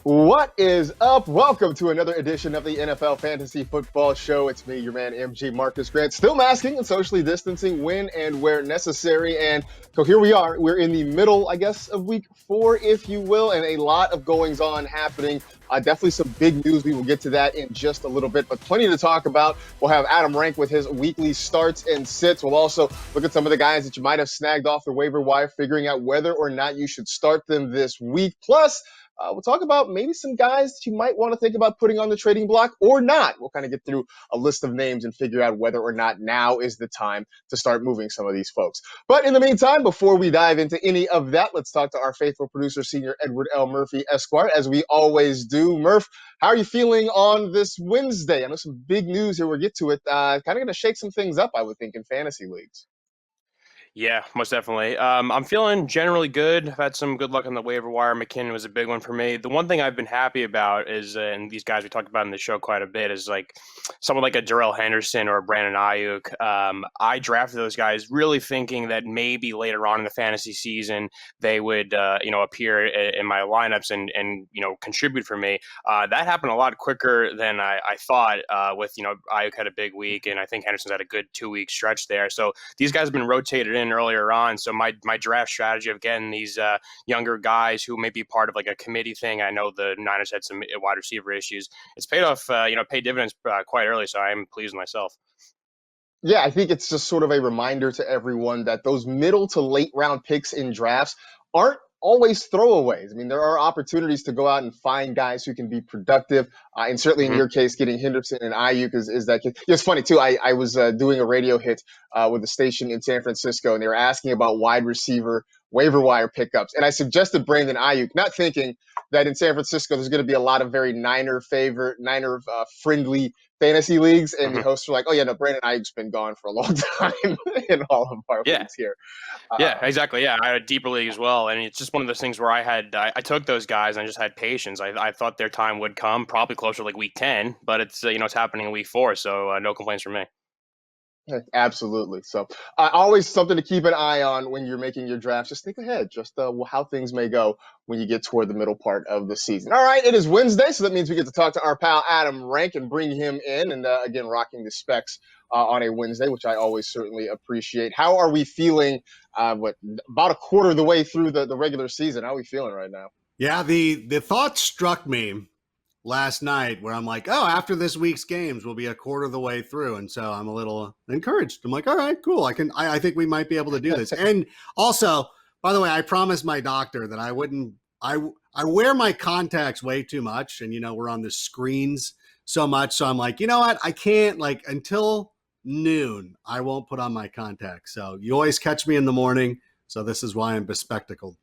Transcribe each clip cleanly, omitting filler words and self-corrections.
What is up? Welcome to another edition of the NFL Fantasy Football Show. It's me, your man, MG Marcas Grant, still masking and socially distancing when and where necessary. And so here we are. We're in the middle, I guess, of week 4, if you will, and a lot of goings on happening. Definitely some big news. We will get to that in just a little bit, but plenty to talk about. We'll have Adam rank with his weekly starts and sits. We'll also look at some of the guys that you might have snagged off the waiver wire, figuring out whether or not you should start them this week. Plus, we'll talk about maybe some guys that you might want to think about putting on the trading block or not. We'll kind of get through a list of names and figure out whether or not now is the time to start moving some of these folks. But in the meantime, before we dive into any of that, let's talk to our faithful producer, Senior Edward L. Murphy, Esquire, as we always do. Murph, how are you feeling on this Wednesday? I know some big news here. We'll get to it. Kind of going to shake some things up, I would think, in fantasy leagues. Yeah, most definitely. I'm feeling generally good. I've had some good luck on the waiver wire. McKinnon was a big one for me. The one thing I've been happy about is, and these guys we talked about in the show quite a bit, is like someone like a Darrell Henderson or a Brandon Ayuk. I drafted those guys really thinking that maybe later on in the fantasy season they would, appear in my lineups and contribute for me. That happened a lot quicker than I thought. Ayuk had a big week, and I think Henderson's had a good 2-week stretch there. So these guys have been rotated in earlier on. So my draft strategy of getting these younger guys who may be part of like a committee thing. I know the Niners had some wide receiver issues. It's paid off, paid dividends quite early. So I'm pleased with myself. Yeah, I think it's just sort of a reminder to everyone that those middle to late round picks in drafts aren't always throwaways. I mean, there are opportunities to go out and find guys who can be productive. And certainly in your case, getting Henderson and Ayuk is that kid. It's funny, too. I was doing a radio hit with a station in San Francisco, and they were asking about wide receiver waiver wire pickups. And I suggested Brandon Ayuk, not thinking that in San Francisco there's going to be a lot of very Niner-friendly fantasy leagues. And the hosts were like, oh, yeah, no, Brandon Ayuk's been gone for a long time in all of our leagues here. Yeah, exactly. Yeah, I had a deeper league as well, and it's just one of those things where I took those guys and I just had patience. I thought their time would come, probably closer to like week 10, but it's it's happening in week 4, so no complaints from me. Absolutely. So always something to keep an eye on when you're making your drafts. Just think ahead, just how things may go when you get toward the middle part of the season. All right, it is Wednesday, so that means we get to talk to our pal Adam Rank and bring him in. And again, rocking the specs on a Wednesday, which I always certainly appreciate. How are we feeling about a quarter of the way through the regular season? How are we feeling right now? Yeah, the thought struck me last night where I'm like, oh, after this week's games, we'll be a quarter of the way through. And so I'm a little encouraged. I'm like, all right, cool. I think we might be able to do this. And also, by the way, I promised my doctor that I wear my contacts way too much. And, we're on the screens so much. So I'm like, you know what? I can't until noon, I won't put on my contacts. So you always catch me in the morning. So this is why I'm bespectacled.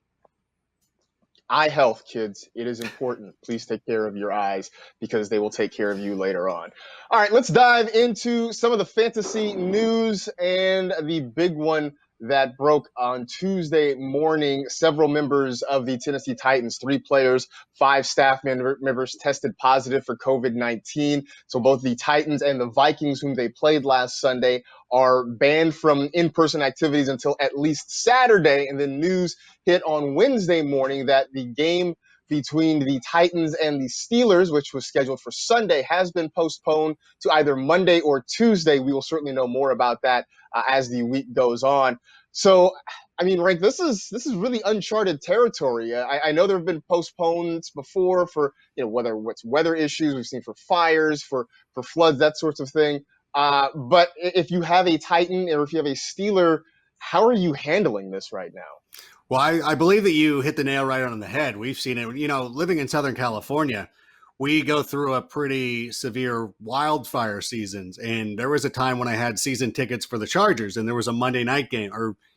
Eye health, kids. It is important. Please take care of your eyes because they will take care of you later on. All right, let's dive into some of the fantasy news and the big one that broke on Tuesday morning. Several members of the Tennessee Titans, 3 players, 5 staff members tested positive for COVID-19. So both the Titans and the Vikings, whom they played last Sunday, are banned from in-person activities until at least Saturday. And then news hit on Wednesday morning that the game between the Titans and the Steelers, which was scheduled for Sunday, has been postponed to either Monday or Tuesday. We will certainly know more about that as the week goes on. So, I mean, Rank, this is really uncharted territory. I know there have been postponements before for whether it's weather issues, we've seen for fires, for floods, that sorts of thing. But if you have a Titan or if you have a Steeler, how are you handling this right now? Well, I believe that you hit the nail right on the head. We've seen it, living in Southern California, we go through a pretty severe wildfire seasons. And there was a time when I had season tickets for the Chargers and there was a Monday night game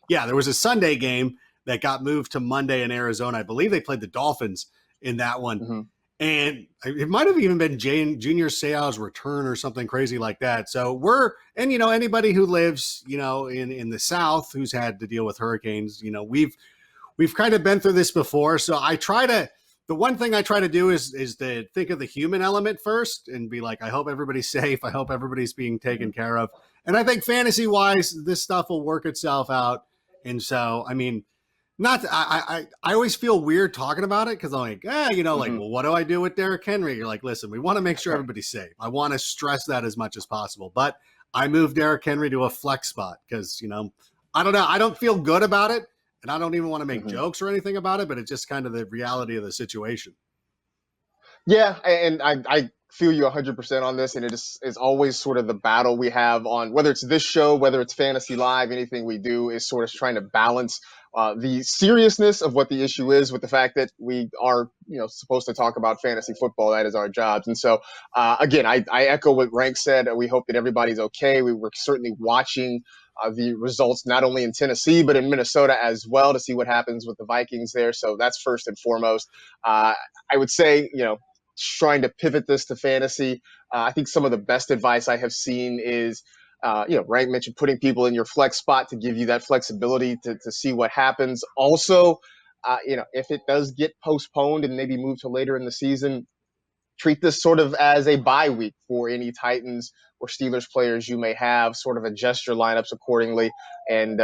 there was a Sunday game that got moved to Monday in Arizona. I believe they played the Dolphins in that one. Mm-hmm. And it might have even been Junior Seau's return or something crazy like that. So anybody who lives, in the South who's had to deal with hurricanes, we've kind of been through this before. So the one thing I try to do is to think of the human element first and be like, I hope everybody's safe. I hope everybody's being taken care of. And I think fantasy wise, this stuff will work itself out. And so, I mean, I always feel weird talking about it because I'm like, Mm-hmm. well, what do I do with Derrick Henry? You're like, listen, we want to make sure everybody's safe. I want to stress that as much as possible. But I moved Derrick Henry to a flex spot because, I don't know. I don't feel good about it. And I don't even want to make jokes or anything about it, but it's just kind of the reality of the situation. Yeah, and I feel you 100% on this, and is always sort of the battle we have on whether it's this show, whether it's Fantasy Live, anything we do is sort of trying to balance the seriousness of what the issue is with the fact that we are, supposed to talk about fantasy football. That is our jobs, and so again, I echo what Rank said. We hope that everybody's okay. We were certainly watching the results not only in Tennessee but in Minnesota as well to see what happens with the Vikings there. So that's first and foremost. I would say, trying to pivot this to fantasy. I think some of the best advice I have seen is, Rank mentioned putting people in your flex spot to give you that flexibility to see what happens. Also, if it does get postponed and maybe moved to later in the season, treat this sort of as a bye week for any Titans or Steelers players you may have, sort of adjust your lineups accordingly. And,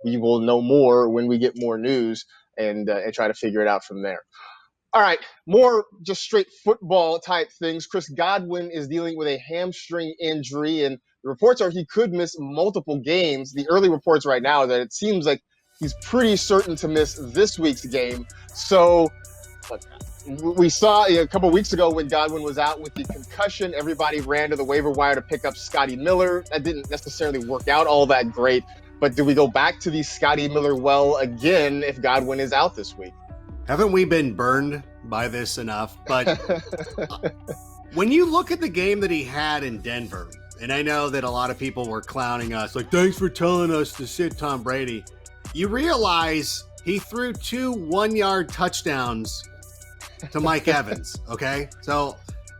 we will know more when we get more news and try to figure it out from there. All right, more just straight football type things. Chris Godwin is dealing with a hamstring injury, and the reports are he could miss multiple games. The early reports right now are that it seems like he's pretty certain to miss this week's game. So we saw a couple weeks ago when Godwin was out with the concussion, everybody ran to the waiver wire to pick up Scotty Miller. That didn't necessarily work out all that great. But do we go back to the Scotty Miller well again if Godwin is out this week? Haven't we been burned by this enough? But when you look at the game that he had in Denver, and I know that a lot of people were clowning us, like, thanks for telling us to sit Tom Brady. You realize he threw 2 1-yard touchdowns to Mike Evans, okay? So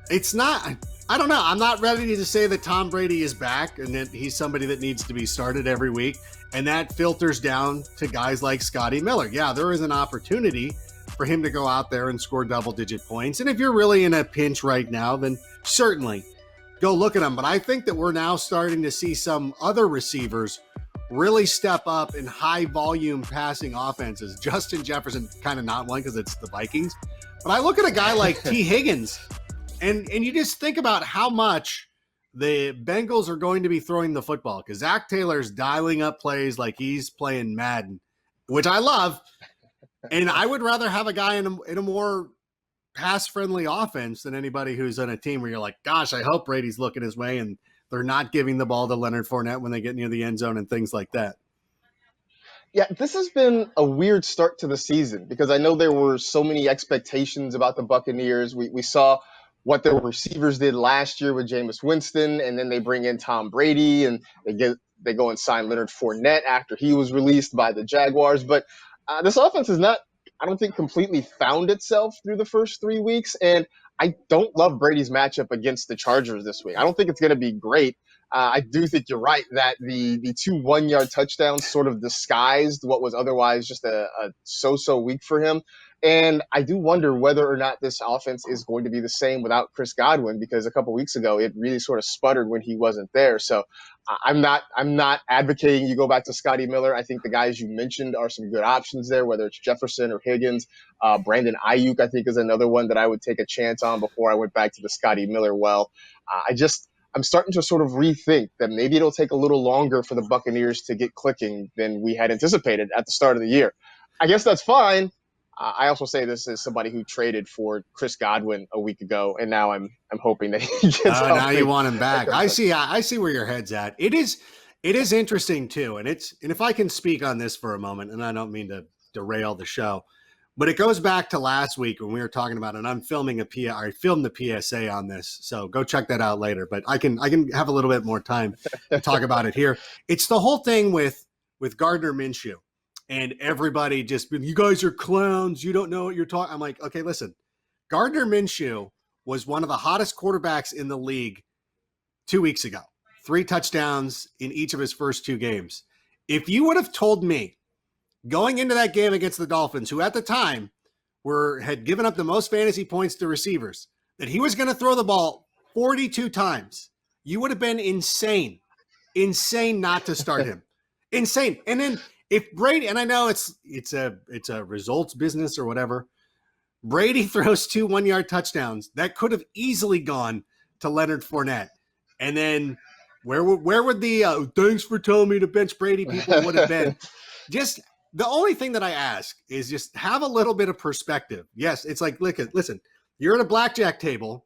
it's not, I don't know. I'm not ready to say that Tom Brady is back and that he's somebody that needs to be started every week. And that filters down to guys like Scotty Miller. Yeah, there is an opportunity for him to go out there and score double-digit points. And if you're really in a pinch right now, then certainly go look at him. But I think that we're now starting to see some other receivers really step up in high-volume passing offenses. Justin Jefferson, kind of not one because it's the Vikings. But I look at a guy like T. Higgins, and you just think about how much the Bengals are going to be throwing the football because Zach Taylor's dialing up plays like he's playing Madden, which I love. And I would rather have a guy in a more pass-friendly offense than anybody who's on a team where you're like, gosh, I hope Brady's looking his way and they're not giving the ball to Leonard Fournette when they get near the end zone and things like that. Yeah, this has been a weird start to the season because I know there were so many expectations about the Buccaneers. We saw what their receivers did last year with Jameis Winston, and then they bring in Tom Brady, and they go and sign Leonard Fournette after he was released by the Jaguars. But this offense is not, I don't think, completely found itself through the first 3 weeks, and I don't love Brady's matchup against the Chargers this week. I don't think it's going to be great. I do think you're right that the 2 1-yard touchdowns sort of disguised what was otherwise just a so-so week for him. And I do wonder whether or not this offense is going to be the same without Chris Godwin, because a couple weeks ago it really sort of sputtered when he wasn't there. So I'm not advocating you go back to Scotty Miller. I think the guys you mentioned are some good options there, whether it's Jefferson or Higgins. Brandon Ayuk, I think, is another one that I would take a chance on before I went back to the Scotty Miller well. I'm starting to sort of rethink that maybe it'll take a little longer for the Buccaneers to get clicking than we had anticipated at the start of the year. I guess that's fine. I also say this as somebody who traded for Chris Godwin a week ago, and now I'm hoping that he gets healthy. Now you want him back. I see where your head's at. It is interesting too, and if I can speak on this for a moment, and I don't mean to derail the show, but it goes back to last week when we were talking about it, and I filmed the PSA on this, so go check that out later. But I can have a little bit more time to talk about it here. It's the whole thing with Gardner Minshew. And everybody just, you guys are clowns. You don't know what you're talking. I'm like, okay, listen. Gardner Minshew was one of the hottest quarterbacks in the league 2 weeks ago. 3 touchdowns in each of his first 2 games. If you would have told me going into that game against the Dolphins, who at the time had given up the most fantasy points to receivers, that he was going to throw the ball 42 times, you would have been insane not to start him. Insane. And then If Brady, and I know it's a results business or whatever, Brady throws 2 1-yard touchdowns that could have easily gone to Leonard Fournette, and then where would the thanks for telling me to bench Brady people would have been? Just the only thing that I ask is just have a little bit of perspective. Yes, it's like, listen, you're at a blackjack table,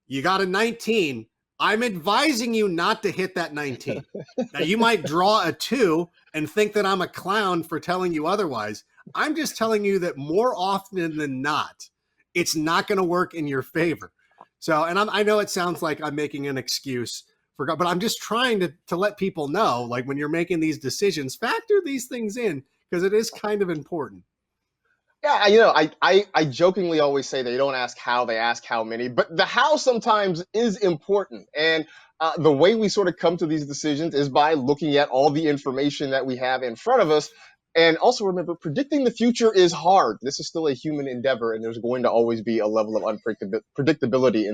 you got a 19. I'm advising you not to hit that 19. Now, you might draw a 2 and think that I'm a clown for telling you otherwise. I'm just telling you that more often than not, it's not going to work in your favor. So, and I know it sounds like I'm making an excuse for, but I'm just trying to let people know, like when you're making these decisions, factor these things in because it is kind of important. Yeah, I jokingly always say they don't ask how, they ask how many, but the how sometimes is important. And the way we sort of come to these decisions is by looking at all the information that we have in front of us. And also remember, predicting the future is hard. This is still a human endeavor, and there's going to always be a level of unpredictability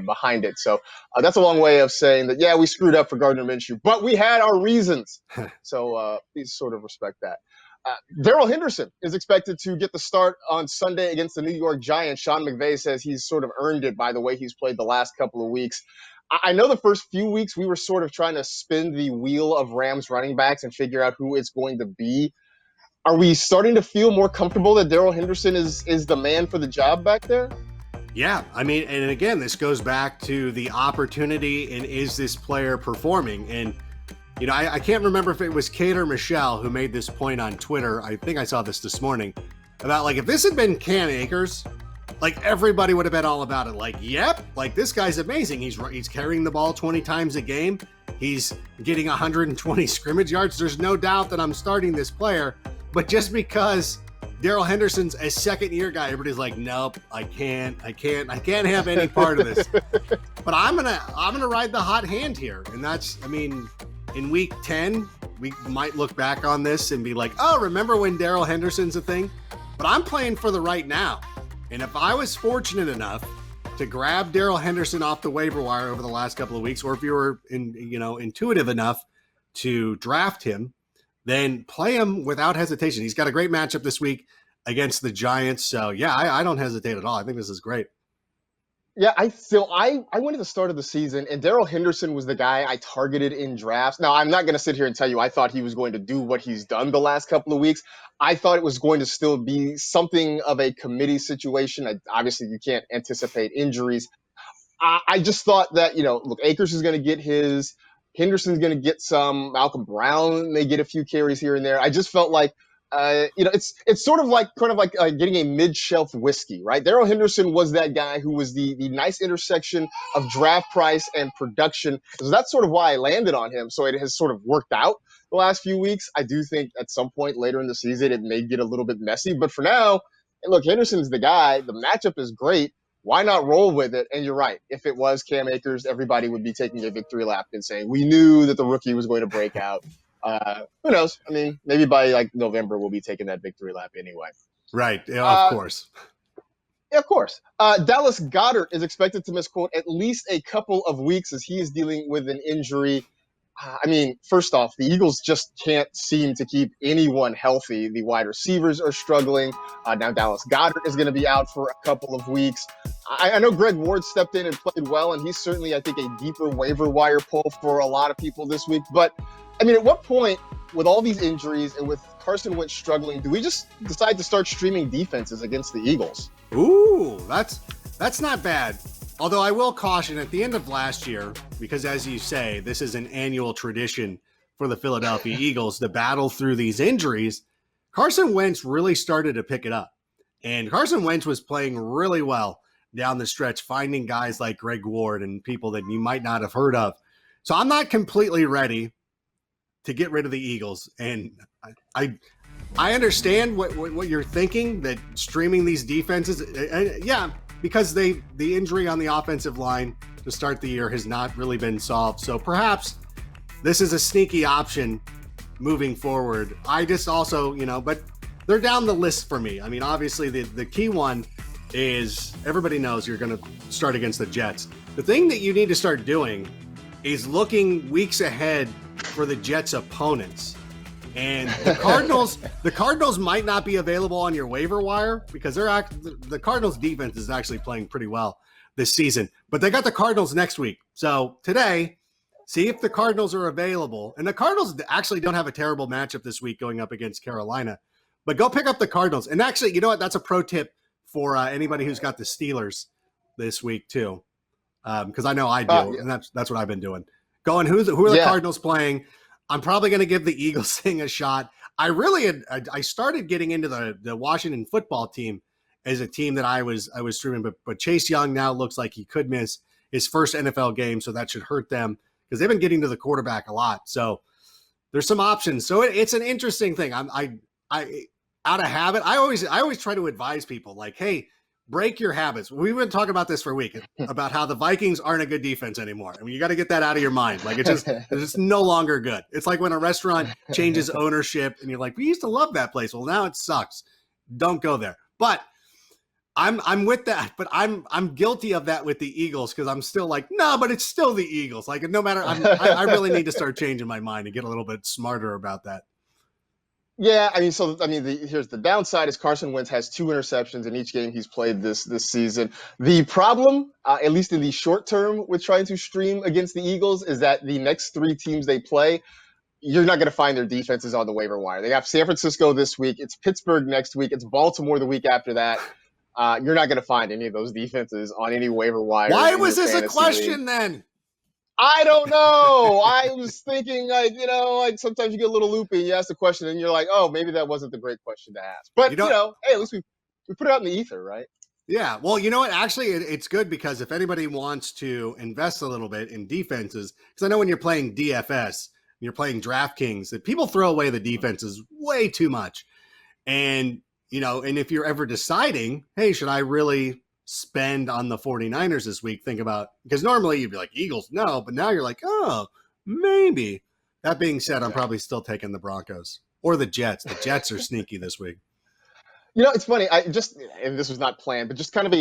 behind it. So that's a long way of saying that, yeah, we screwed up for Gardner Minshew, but we had our reasons. So please sort of respect that. Darrell Henderson is expected to get the start on Sunday against the New York Giants. Sean McVay says he's sort of earned it by the way he's played the last couple of weeks. I know the first few weeks we were sort of trying to spin the wheel of Rams running backs and figure out who it's going to be. Are we starting to feel more comfortable that Darrell Henderson is the man for the job back there? Yeah, I mean, and again, this goes back to the opportunity and is this player performing? And you know, I can't remember if it was Kate or Michelle who made this point on Twitter. I think I saw this morning about like if this had been Cam Akers, like everybody would have been all about it. Like, yep, like this guy's amazing. He's carrying the ball 20 times a game. He's getting 120 scrimmage yards. There's no doubt that I'm starting this player. But just because Darrell Henderson's a second-year guy, everybody's like, nope, I can't have any part of this. But I'm gonna ride the hot hand here, and that's, I mean. In week 10, we might look back on this and be like, oh, remember when Darrell Henderson's a thing? But I'm playing for the right now. And if I was fortunate enough to grab Darrell Henderson off the waiver wire over the last couple of weeks, or if you were intuitive enough to draft him, then play him without hesitation. He's got a great matchup this week against the Giants. So yeah, I don't hesitate at all. I think this is great. Yeah, I went at the start of the season, and Darrell Henderson was the guy I targeted in drafts. Now, I'm not going to sit here and tell you I thought he was going to do what he's done the last couple of weeks. I thought it was going to still be something of a committee situation. Obviously, you can't anticipate injuries. I just thought that, look, Akers is going to get his, Henderson's going to get some, Malcolm Brown may get a few carries here and there. I just felt like, it's sort of like getting a mid-shelf whiskey, right? Darrell Henderson was that guy who was the nice intersection of draft price and production. So that's sort of why I landed on him. So it has sort of worked out the last few weeks. I do think at some point later in the season, it may get a little bit messy. But for now, look, Henderson's the guy. The matchup is great. Why not roll with it? And you're right. If it was Cam Akers, everybody would be taking a victory lap and saying, we knew that the rookie was going to break out. Who knows? I mean, maybe by like November, we'll be taking that victory lap anyway. Right. Yeah, of course. Yeah, of course. Dallas Goedert is expected to miss, quote, at least a couple of weeks as he is dealing with an injury. I mean, first off, the Eagles just can't seem to keep anyone healthy. The wide receivers are struggling. Now Dallas Goedert is going to be out for a couple of weeks. I know Greg Ward stepped in and played well, and he's certainly, I think, a deeper waiver wire pull for a lot of people this week. But, I mean, at what point, with all these injuries and with Carson Wentz struggling, do we just decide to start streaming defenses against the Eagles? Ooh, that's not bad. Although I will caution at the end of last year, because as you say, this is an annual tradition for the Philadelphia Eagles to battle through these injuries, Carson Wentz really started to pick it up. And Carson Wentz was playing really well down the stretch, finding guys like Greg Ward and people that you might not have heard of. So I'm not completely ready to get rid of the Eagles. And I understand what you're thinking, that streaming these defenses, yeah, because the injury on the offensive line to start the year has not really been solved. So perhaps this is a sneaky option moving forward. I just also, but they're down the list for me. I mean, obviously the key one is everybody knows you're going to start against the Jets. The thing that you need to start doing is looking weeks ahead for the Jets' opponents. And the Cardinals might not be available on your waiver wire because the Cardinals defense is actually playing pretty well this season. But they got the Cardinals next week. So today, see if the Cardinals are available. And the Cardinals actually don't have a terrible matchup this week going up against Carolina. But go pick up the Cardinals. And actually, you know what? That's a pro tip for anybody who's got the Steelers this week too. Because I know I do. Yeah. And that's what I've been doing. Going, who are the Cardinals playing? I'm probably going to give the Eagles thing a shot. I started getting into the Washington football team as a team that I was streaming, but Chase Young now looks like he could miss his first NFL game, so that should hurt them because they've been getting to the quarterback a lot. So there's some options. So it's an interesting thing. I out of habit, I always try to advise people like, hey, break your habits. We've been talking about this for a week about how the Vikings aren't a good defense anymore. I mean, you got to get that out of your mind. Like it's just no longer good. It's like when a restaurant changes ownership and you're like, we used to love that place. Well, now it sucks. Don't go there. But I'm with that, but I'm guilty of that with the Eagles because I'm still like, no, but it's still the Eagles. Like no matter, I really need to start changing my mind and get a little bit smarter about that. Yeah, here's the downside is Carson Wentz has 2 interceptions in each game he's played this season. The problem, at least in the short term with trying to stream against the Eagles, is that the next 3 teams they play, you're not going to find their defenses on the waiver wire. They have San Francisco this week. It's Pittsburgh next week. It's Baltimore the week after that. You're not going to find any of those defenses on any waiver wire. Why was this a question then? I don't know. I was thinking, sometimes you get a little loopy and you ask the question and you're like, oh, maybe that wasn't the great question to ask. But, hey, at least we put it out in the ether, right? Yeah. Well, you know what? Actually, it's good because if anybody wants to invest a little bit in defenses, because I know when you're playing DFS, you're playing DraftKings, that people throw away the defenses way too much. And, and if you're ever deciding, hey, should I really spend on the 49ers this week, think about, because normally you'd be like Eagles, no, but now you're like, oh, maybe. That being said, I'm probably still taking the Broncos or the Jets. The Jets are sneaky this week. It's funny. And this was not planned, but just kind of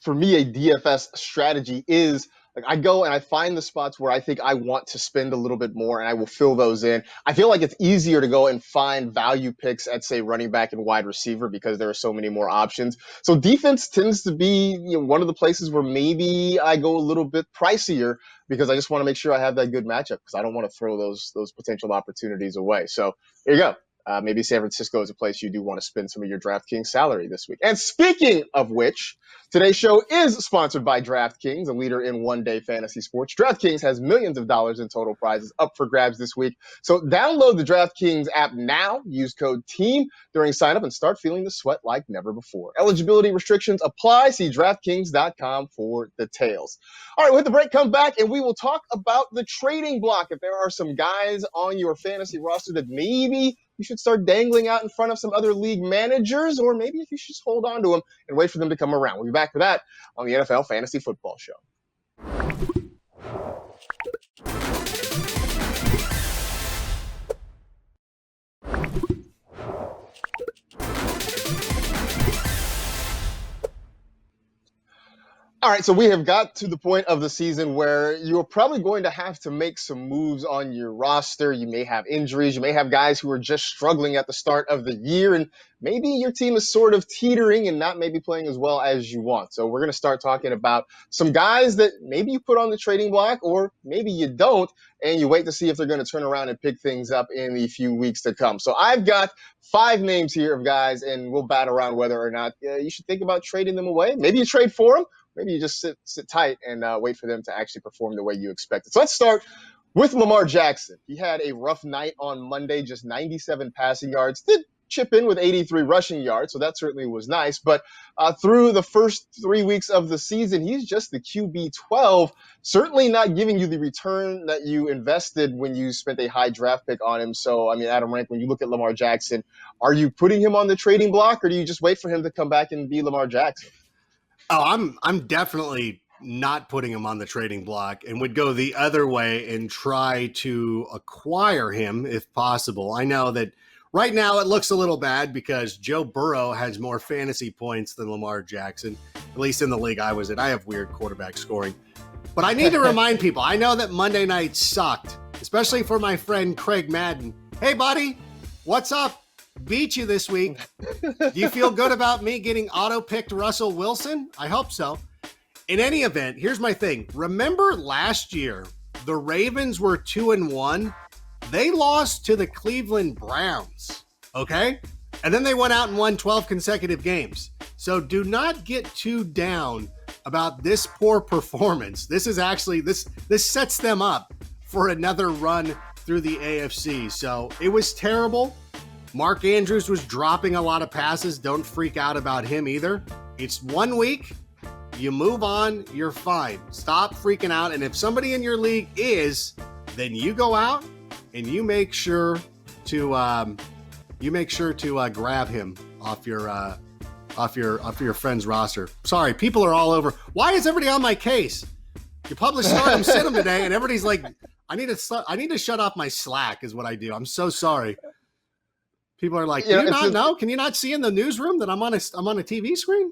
for me, a DFS strategy is like I go and I find the spots where I think I want to spend a little bit more and I will fill those in. I feel like it's easier to go and find value picks at, say, running back and wide receiver because there are so many more options. So defense tends to be one of the places where maybe I go a little bit pricier because I just want to make sure I have that good matchup because I don't want to throw those potential opportunities away. So there you go. Maybe San Francisco is a place you do want to spend some of your DraftKings salary this week. And speaking of which, today's show is sponsored by DraftKings, a leader in one-day fantasy sports. DraftKings has millions of dollars in total prizes up for grabs this week. So download the DraftKings app now. Use code TEAM during sign-up and start feeling the sweat like never before. Eligibility restrictions apply. See DraftKings.com for details. All right, we'll hit the break, come back, and we will talk about the trading block. If there are some guys on your fantasy roster that maybe you should start dangling out in front of some other league managers, or maybe if you should just hold on to them and wait for them to come around. We'll be back for that on the NFL Fantasy Football Show. All right, so we have got to the point of the season where you're probably going to have to make some moves on your roster. You may have injuries. You may have guys who are just struggling at the start of the year, and maybe your team is sort of teetering and not maybe playing as well as you want. So we're going to start talking about some guys that maybe you put on the trading block or maybe you don't, and you wait to see if they're going to turn around and pick things up in the few weeks to come. So I've got 5 names here of guys, and we'll bat around whether or not you should think about trading them away. Maybe you trade for them. Maybe you just sit tight and wait for them to actually perform the way you expected. So let's start with Lamar Jackson. He had a rough night on Monday, just 97 passing yards. Did chip in with 83 rushing yards, so that certainly was nice. But through the first 3 weeks of the season, he's just the QB 12, certainly not giving you the return that you invested when you spent a high draft pick on him. So, Adam Rank, when you look at Lamar Jackson, are you putting him on the trading block, or do you just wait for him to come back and be Lamar Jackson? Oh, I'm definitely not putting him on the trading block and would go the other way and try to acquire him if possible. I know that right now it looks a little bad because Joe Burrow has more fantasy points than Lamar Jackson, at least in the league I was in. I have weird quarterback scoring. But I need to remind people, I know that Monday night sucked, especially for my friend Craig Madden. Hey, buddy, what's up? Beat you this week. Do you feel good about me getting auto-picked Russell Wilson? I hope so. In any event, here's my thing. Remember last year, the Ravens were 2-1. They lost to the Cleveland Browns, okay? And then they went out and won 12 consecutive games. So do not get too down about this poor performance. This is actually, this sets them up for another run through the AFC. So it was terrible. Mark Andrews was dropping a lot of passes. Don't freak out about him either. It's 1 week. You move on. You're fine. Stop freaking out. And if somebody in your league is, then you go out and you make sure to grab him off your friend's roster. Sorry, people are all over. Why is everybody on my case? You published Stardom Sit today, and everybody's like, I need to shut off my Slack is what I do. I'm so sorry. People are like, can you not know? Can you not see in the newsroom that I'm on a TV screen?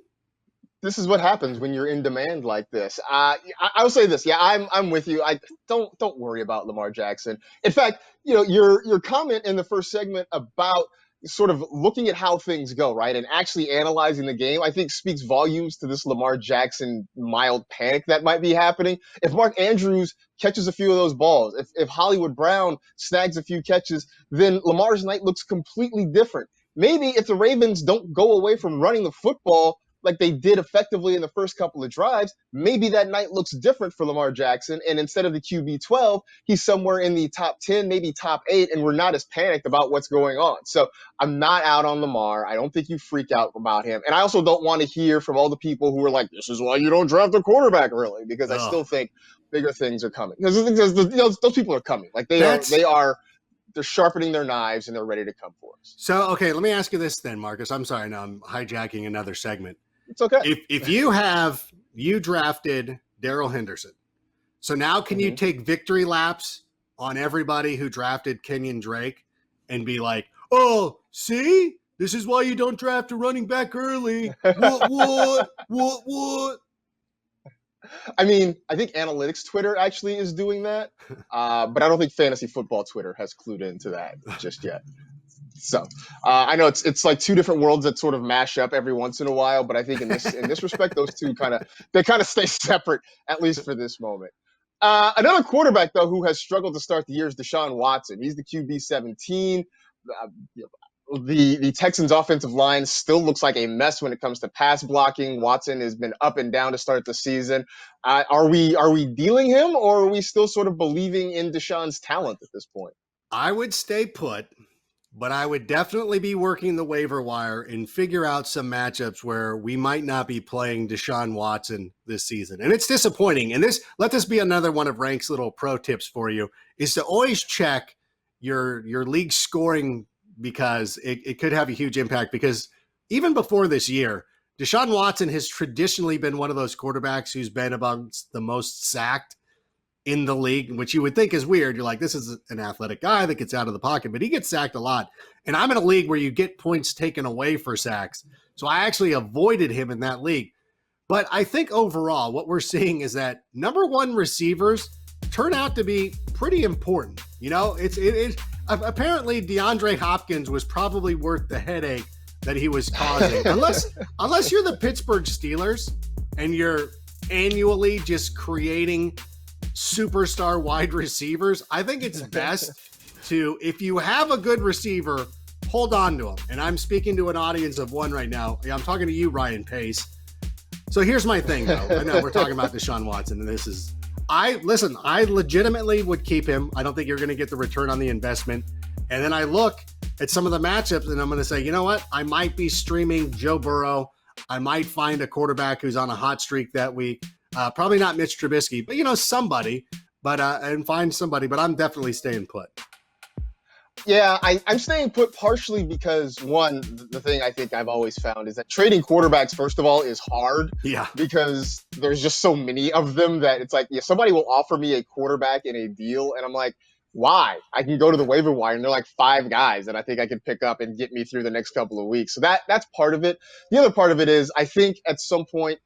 This is what happens when you're in demand like this. I will say this. Yeah, I'm with you. I don't worry about Lamar Jackson. In fact, your comment in the first segment about sort of looking at how things go, right, and actually analyzing the game, I think speaks volumes to this Lamar Jackson mild panic that might be happening. If Mark Andrews catches a few of those balls, if Hollywood Brown snags a few catches, then Lamar's night looks completely different. Maybe if the Ravens don't go away from running the football like they did effectively in the first couple of drives, maybe that night looks different for Lamar Jackson. And instead of the QB 12, he's somewhere in the top 10, maybe top 8, and we're not as panicked about what's going on. So I'm not out on Lamar. I don't think you freak out about him. And I also don't want to hear from all the people who are like, this is why you don't draft a quarterback early, because I still think bigger things are coming. Because those people are coming. Like they're sharpening their knives and they're ready to come for us. So, okay, let me ask you this then, Marcus. I'm sorry. Now I'm hijacking another segment. It's okay. If you drafted Darrell Henderson, so now can you take victory laps on everybody who drafted Kenyon Drake and be like, oh, see, this is why you don't draft a running back early. What? I mean, I think analytics Twitter actually is doing that, but I don't think fantasy football Twitter has clued into that just yet. So I know it's like two different worlds that sort of mash up every once in a while, but I think in this respect, those two kind of stay separate, at least for this moment. Another quarterback though who has struggled to start the year is Deshaun Watson. He's the QB 17. The Texans' offensive line still looks like a mess when it comes to pass blocking. Watson has been up and down to start the season. Are we dealing him, or are we still sort of believing in Deshaun's talent at this point? I would stay put. But I would definitely be working the waiver wire and figure out some matchups where we might not be playing Deshaun Watson this season. And it's disappointing. And let this be another one of Rank's little pro tips for you, is to always check your league scoring, because it could have a huge impact. Because even before this year, Deshaun Watson has traditionally been one of those quarterbacks who's been amongst the most sacked in the league, which you would think is weird. You're like, this is an athletic guy that gets out of the pocket, but he gets sacked a lot. And I'm in a league where you get points taken away for sacks. So I actually avoided him in that league. But I think overall, what we're seeing is that number one receivers turn out to be pretty important. It's apparently DeAndre Hopkins was probably worth the headache that he was causing. unless you're the Pittsburgh Steelers and you're annually just creating superstar wide receivers, I think it's best to, if you have a good receiver, hold on to him. And I'm speaking to an audience of one right now. I'm talking to you, Ryan Pace. So here's my thing, though. I know we're talking about Deshaun Watson, and I legitimately would keep him. I don't think you're going to get the return on the investment. And then I look at some of the matchups, and I'm going to say, you know what? I might be streaming Joe Burrow. I might find a quarterback who's on a hot streak that week. Probably not Mitch Trubisky, but somebody, and find somebody, but I'm definitely staying put. Yeah, I'm staying put partially because, one, the thing I think I've always found is that trading quarterbacks, first of all, is hard. Yeah. Because there's just so many of them that it's like, somebody will offer me a quarterback in a deal, and I'm like, why? I can go to the waiver wire, and they're like 5 guys that I think I can pick up and get me through the next couple of weeks. So that's part of it. The other part of it is I think at some point,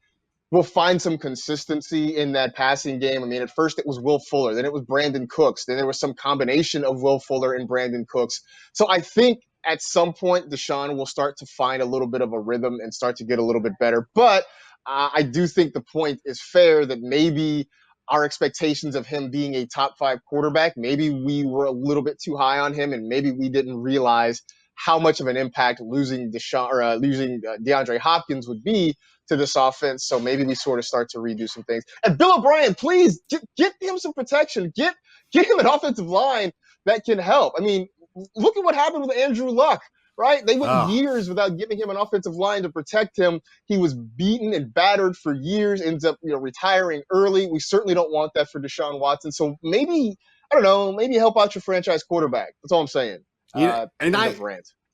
we'll find some consistency in that passing game. I mean, at first it was Will Fuller, then it was Brandon Cooks, then there was some combination of Will Fuller and Brandon Cooks. So I think at some point Deshaun will start to find a little bit of a rhythm and start to get a little bit better. But I do think the point is fair that maybe our expectations of him being a top 5 quarterback, maybe we were a little bit too high on him, and maybe we didn't realize how much of an impact losing DeAndre Hopkins would be to this offense. So maybe we sort of start to redo some things. And Bill O'Brien, please get him some protection. Get him an offensive line that can help. I mean, look at what happened with Andrew Luck, right? They went years without giving him an offensive line to protect him. He was beaten and battered for years, ends up retiring early. We certainly don't want that for Deshaun Watson. So maybe, I don't know, maybe help out your franchise quarterback. That's all I'm saying. And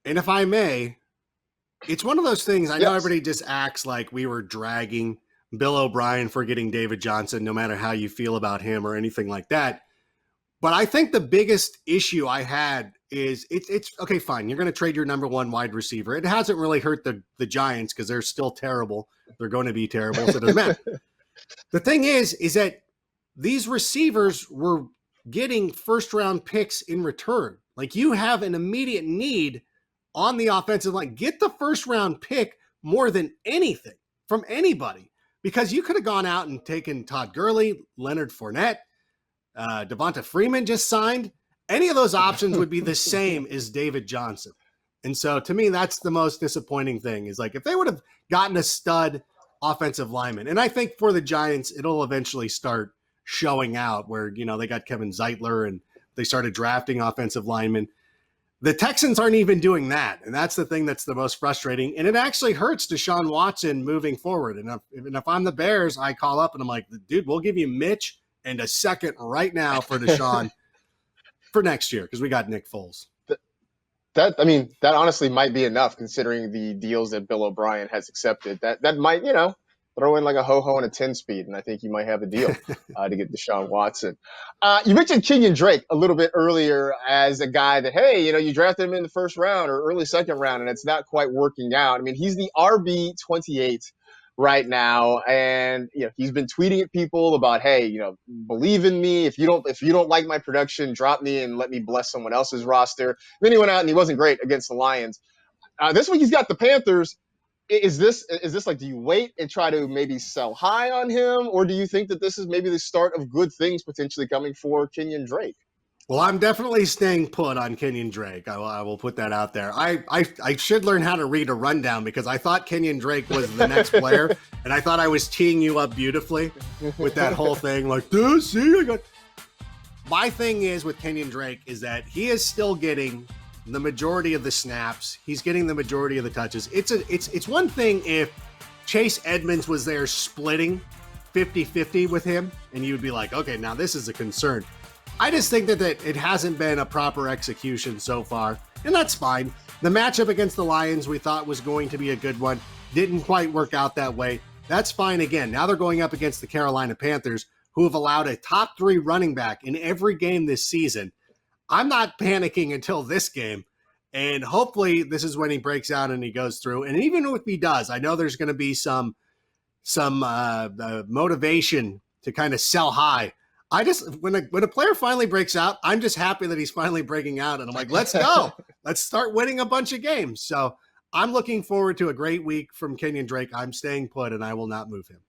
if I may, it's one of those things. I know everybody just acts like we were dragging Bill O'Brien for getting David Johnson, no matter how you feel about him or anything like that. But I think the biggest issue I had is it's okay, fine. You're going to trade your number 1 wide receiver. It hasn't really hurt the Giants because they're still terrible. They're going to be terrible, so it doesn't matter. The thing is that these receivers were getting first-round picks in return. Like, you have an immediate need on the offensive line. Get the first-round pick more than anything from anybody, because you could have gone out and taken Todd Gurley, Leonard Fournette, Devonta Freeman just signed. Any of those options would be the same as David Johnson. And so to me, that's the most disappointing thing, is like, if they would have gotten a stud offensive lineman, and I think for the Giants, it'll eventually start showing out where, they got Kevin Zeitler and they started drafting offensive linemen. The Texans aren't even doing that. And that's the thing that's the most frustrating. And it actually hurts Deshaun Watson moving forward. And if I'm the Bears, I call up and I'm like, dude, we'll give you Mitch and a second right now for Deshaun for next year, because we got Nick Foles. That honestly might be enough, considering the deals that Bill O'Brien has accepted. That might, throw in like a ho-ho and a 10-speed, and I think you might have a deal to get Deshaun Watson. You mentioned Kenyon Drake a little bit earlier as a guy that, hey, you drafted him in the first round or early second round, and it's not quite working out. I mean, he's the RB28 right now, and he's been tweeting at people about, hey, believe in me. If you don't like my production, drop me and let me bless someone else's roster. Then he went out and he wasn't great against the Lions. This week he's got the Panthers. Is this like, do you wait and try to maybe sell high on him, or do you think that this is maybe the start of good things potentially coming for Kenyon Drake? Well, I'm definitely staying put on Kenyon Drake. I will put that out there. I should learn how to read a rundown, because I thought Kenyon Drake was the next player, and I thought I was teeing you up beautifully with that whole thing. Like, see, I got. My thing is with Kenyon Drake is that he is still getting the majority of the snaps. He's getting the majority of the touches. It's one thing if Chase Edmonds was there splitting 50-50 with him, and you'd be like, okay, now this is a concern. I just think that it hasn't been a proper execution so far, and that's fine. The matchup against the Lions we thought was going to be a good one. Didn't quite work out that way. That's fine again. Now they're going up against the Carolina Panthers, who have allowed a top 3 running back in every game this season. I'm not panicking until this game, and hopefully this is when he breaks out and he goes through. And even if he does, I know there's going to be some motivation to kind of sell high. I just, when a player finally breaks out, I'm just happy that he's finally breaking out, and I'm like, let's go. Let's start winning a bunch of games. So I'm looking forward to a great week from Kenyon Drake. I'm staying put, and I will not move him.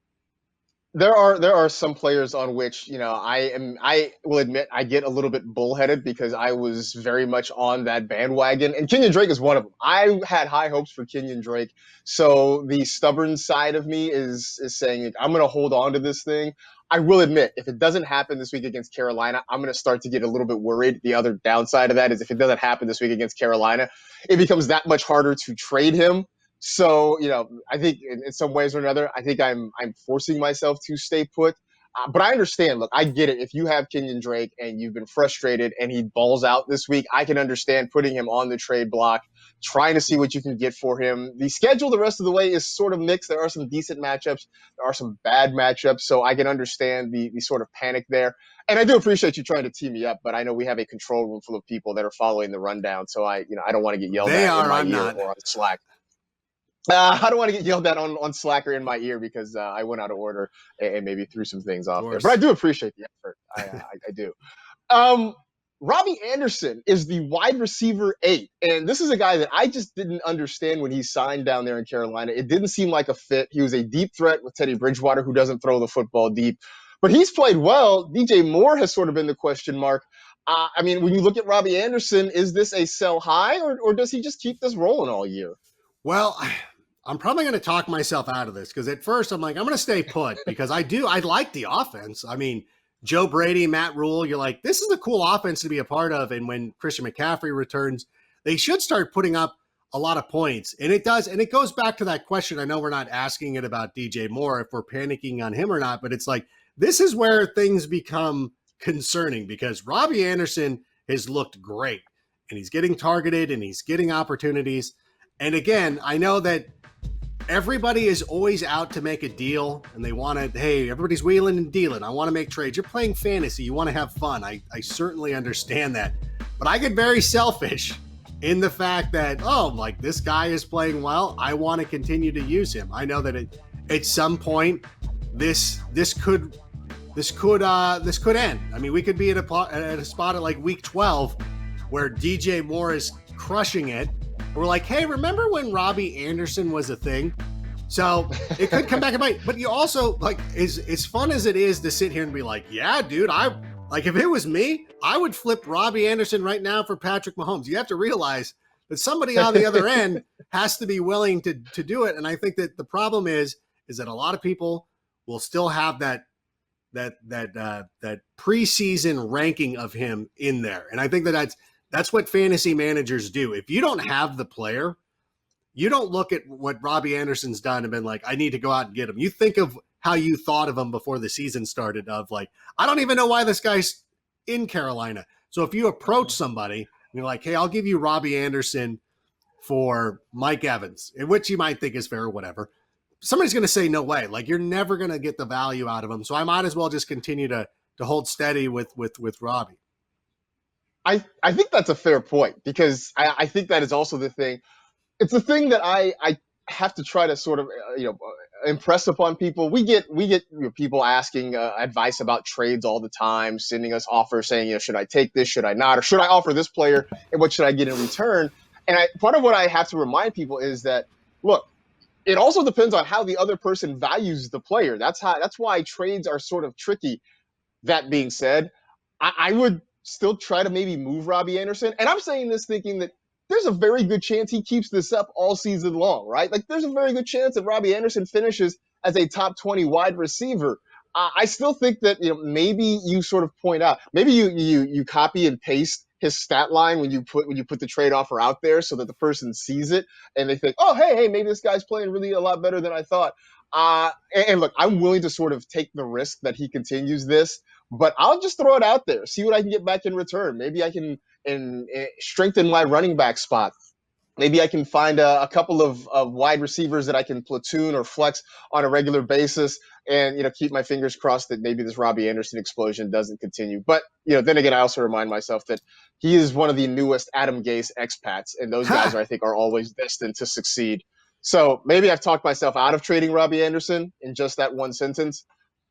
There are some players on which, I will admit I get a little bit bullheaded, because I was very much on that bandwagon, and Kenyon Drake is one of them. I had high hopes for Kenyon Drake, so the stubborn side of me is saying, I'm going to hold on to this thing. I will admit, if it doesn't happen this week against Carolina, I'm going to start to get a little bit worried. The other downside of that is, if it doesn't happen this week against Carolina, it becomes that much harder to trade him. So, I think in some ways or another, I think I'm forcing myself to stay put. But I understand. Look, I get it. If you have Kenyon Drake and you've been frustrated and he balls out this week, I can understand putting him on the trade block, trying to see what you can get for him. The schedule the rest of the way is sort of mixed. There are some decent matchups. There are some bad matchups. So I can understand the sort of panic there. And I do appreciate you trying to tee me up, but I know we have a control room full of people that are following the rundown. So I don't want to get yelled at in my ear or on Slack. I don't want to get yelled at on Slacker in my ear because I went out of order and maybe threw some things off there. But I do appreciate the effort. I do. Um, Robbie Anderson is the wide receiver 8. And this is a guy that I just didn't understand when he signed down there in Carolina. It didn't seem like a fit. He was a deep threat with Teddy Bridgewater, who doesn't throw the football deep. But he's played well. DJ Moore has sort of been the question mark. I mean, when you look at Robbie Anderson, is this a sell high or does he just keep this rolling all year? Well, I'm probably going to talk myself out of this because at first I'm like, I'm going to stay put because I like the offense. I mean, Joe Brady, Matt Rule, you're like, this is a cool offense to be a part of. And when Christian McCaffrey returns, they should start putting up a lot of points. And it does. And it goes back to that question. I know we're not asking it about DJ Moore, if we're panicking on him or not, but it's like, this is where things become concerning because Robbie Anderson has looked great and he's getting targeted and he's getting opportunities. And again, I know that everybody is always out to make a deal and they want to, hey, everybody's wheeling and dealing. I want to make trades. You're playing fantasy. You want to have fun. I certainly understand that. But I get very selfish in the fact that, like this guy is playing well. I want to continue to use him. I know that at some point this could end. I mean, we could be at a spot at like week 12 where DJ Moore is crushing it. We're like, hey, remember when Robbie Anderson was a thing? So it could come back and bite. But you also, like, as fun as it is to sit here and be like, yeah, dude, if it was me, I would flip Robbie Anderson right now for Patrick Mahomes. You have to realize that somebody on the other end has to be willing to do it. And I think that the problem is that a lot of people will still have that preseason ranking of him in there. And I think that's what fantasy managers do. If you don't have the player, you don't look at what Robbie Anderson's done and been like, I need to go out and get him. You think of how you thought of him before the season started of like, I don't even know why this guy's in Carolina. So if you approach somebody and you're like, hey, I'll give you Robbie Anderson for Mike Evans, in which you might think is fair or whatever, somebody's going to say no way. Like you're never going to get the value out of him. So I might as well just continue to hold steady with Robbie. I think that's a fair point because I think that is also the thing. It's the thing that I have to try to sort of impress upon people. We get people asking advice about trades all the time, sending us offers saying, should I take this, should I not, or should I offer this player, and what should I get in return? And part of what I have to remind people is that, look, it also depends on how the other person values the player. That's why trades are sort of tricky. That being said, I would still try to maybe move Robbie Anderson. And I'm saying this thinking that there's a very good chance he keeps this up all season long, right? Like there's a very good chance that Robbie Anderson finishes as a top 20 wide receiver. I still think that maybe you sort of point out, maybe you copy and paste his stat line when you put the trade offer out there so that the person sees it and they think, oh, hey, maybe this guy's playing really a lot better than I thought. And look, I'm willing to sort of take the risk that he continues this, but I'll just throw it out there, see what I can get back in return. Maybe I can strengthen my running back spot. Maybe I can find a couple of wide receivers that I can platoon or flex on a regular basis and, keep my fingers crossed that maybe this Robbie Anderson explosion doesn't continue. But, then again, I also remind myself that he is one of the newest Adam Gase expats, and those guys, I think, are always destined to succeed. So maybe I've talked myself out of trading Robbie Anderson in just that one sentence.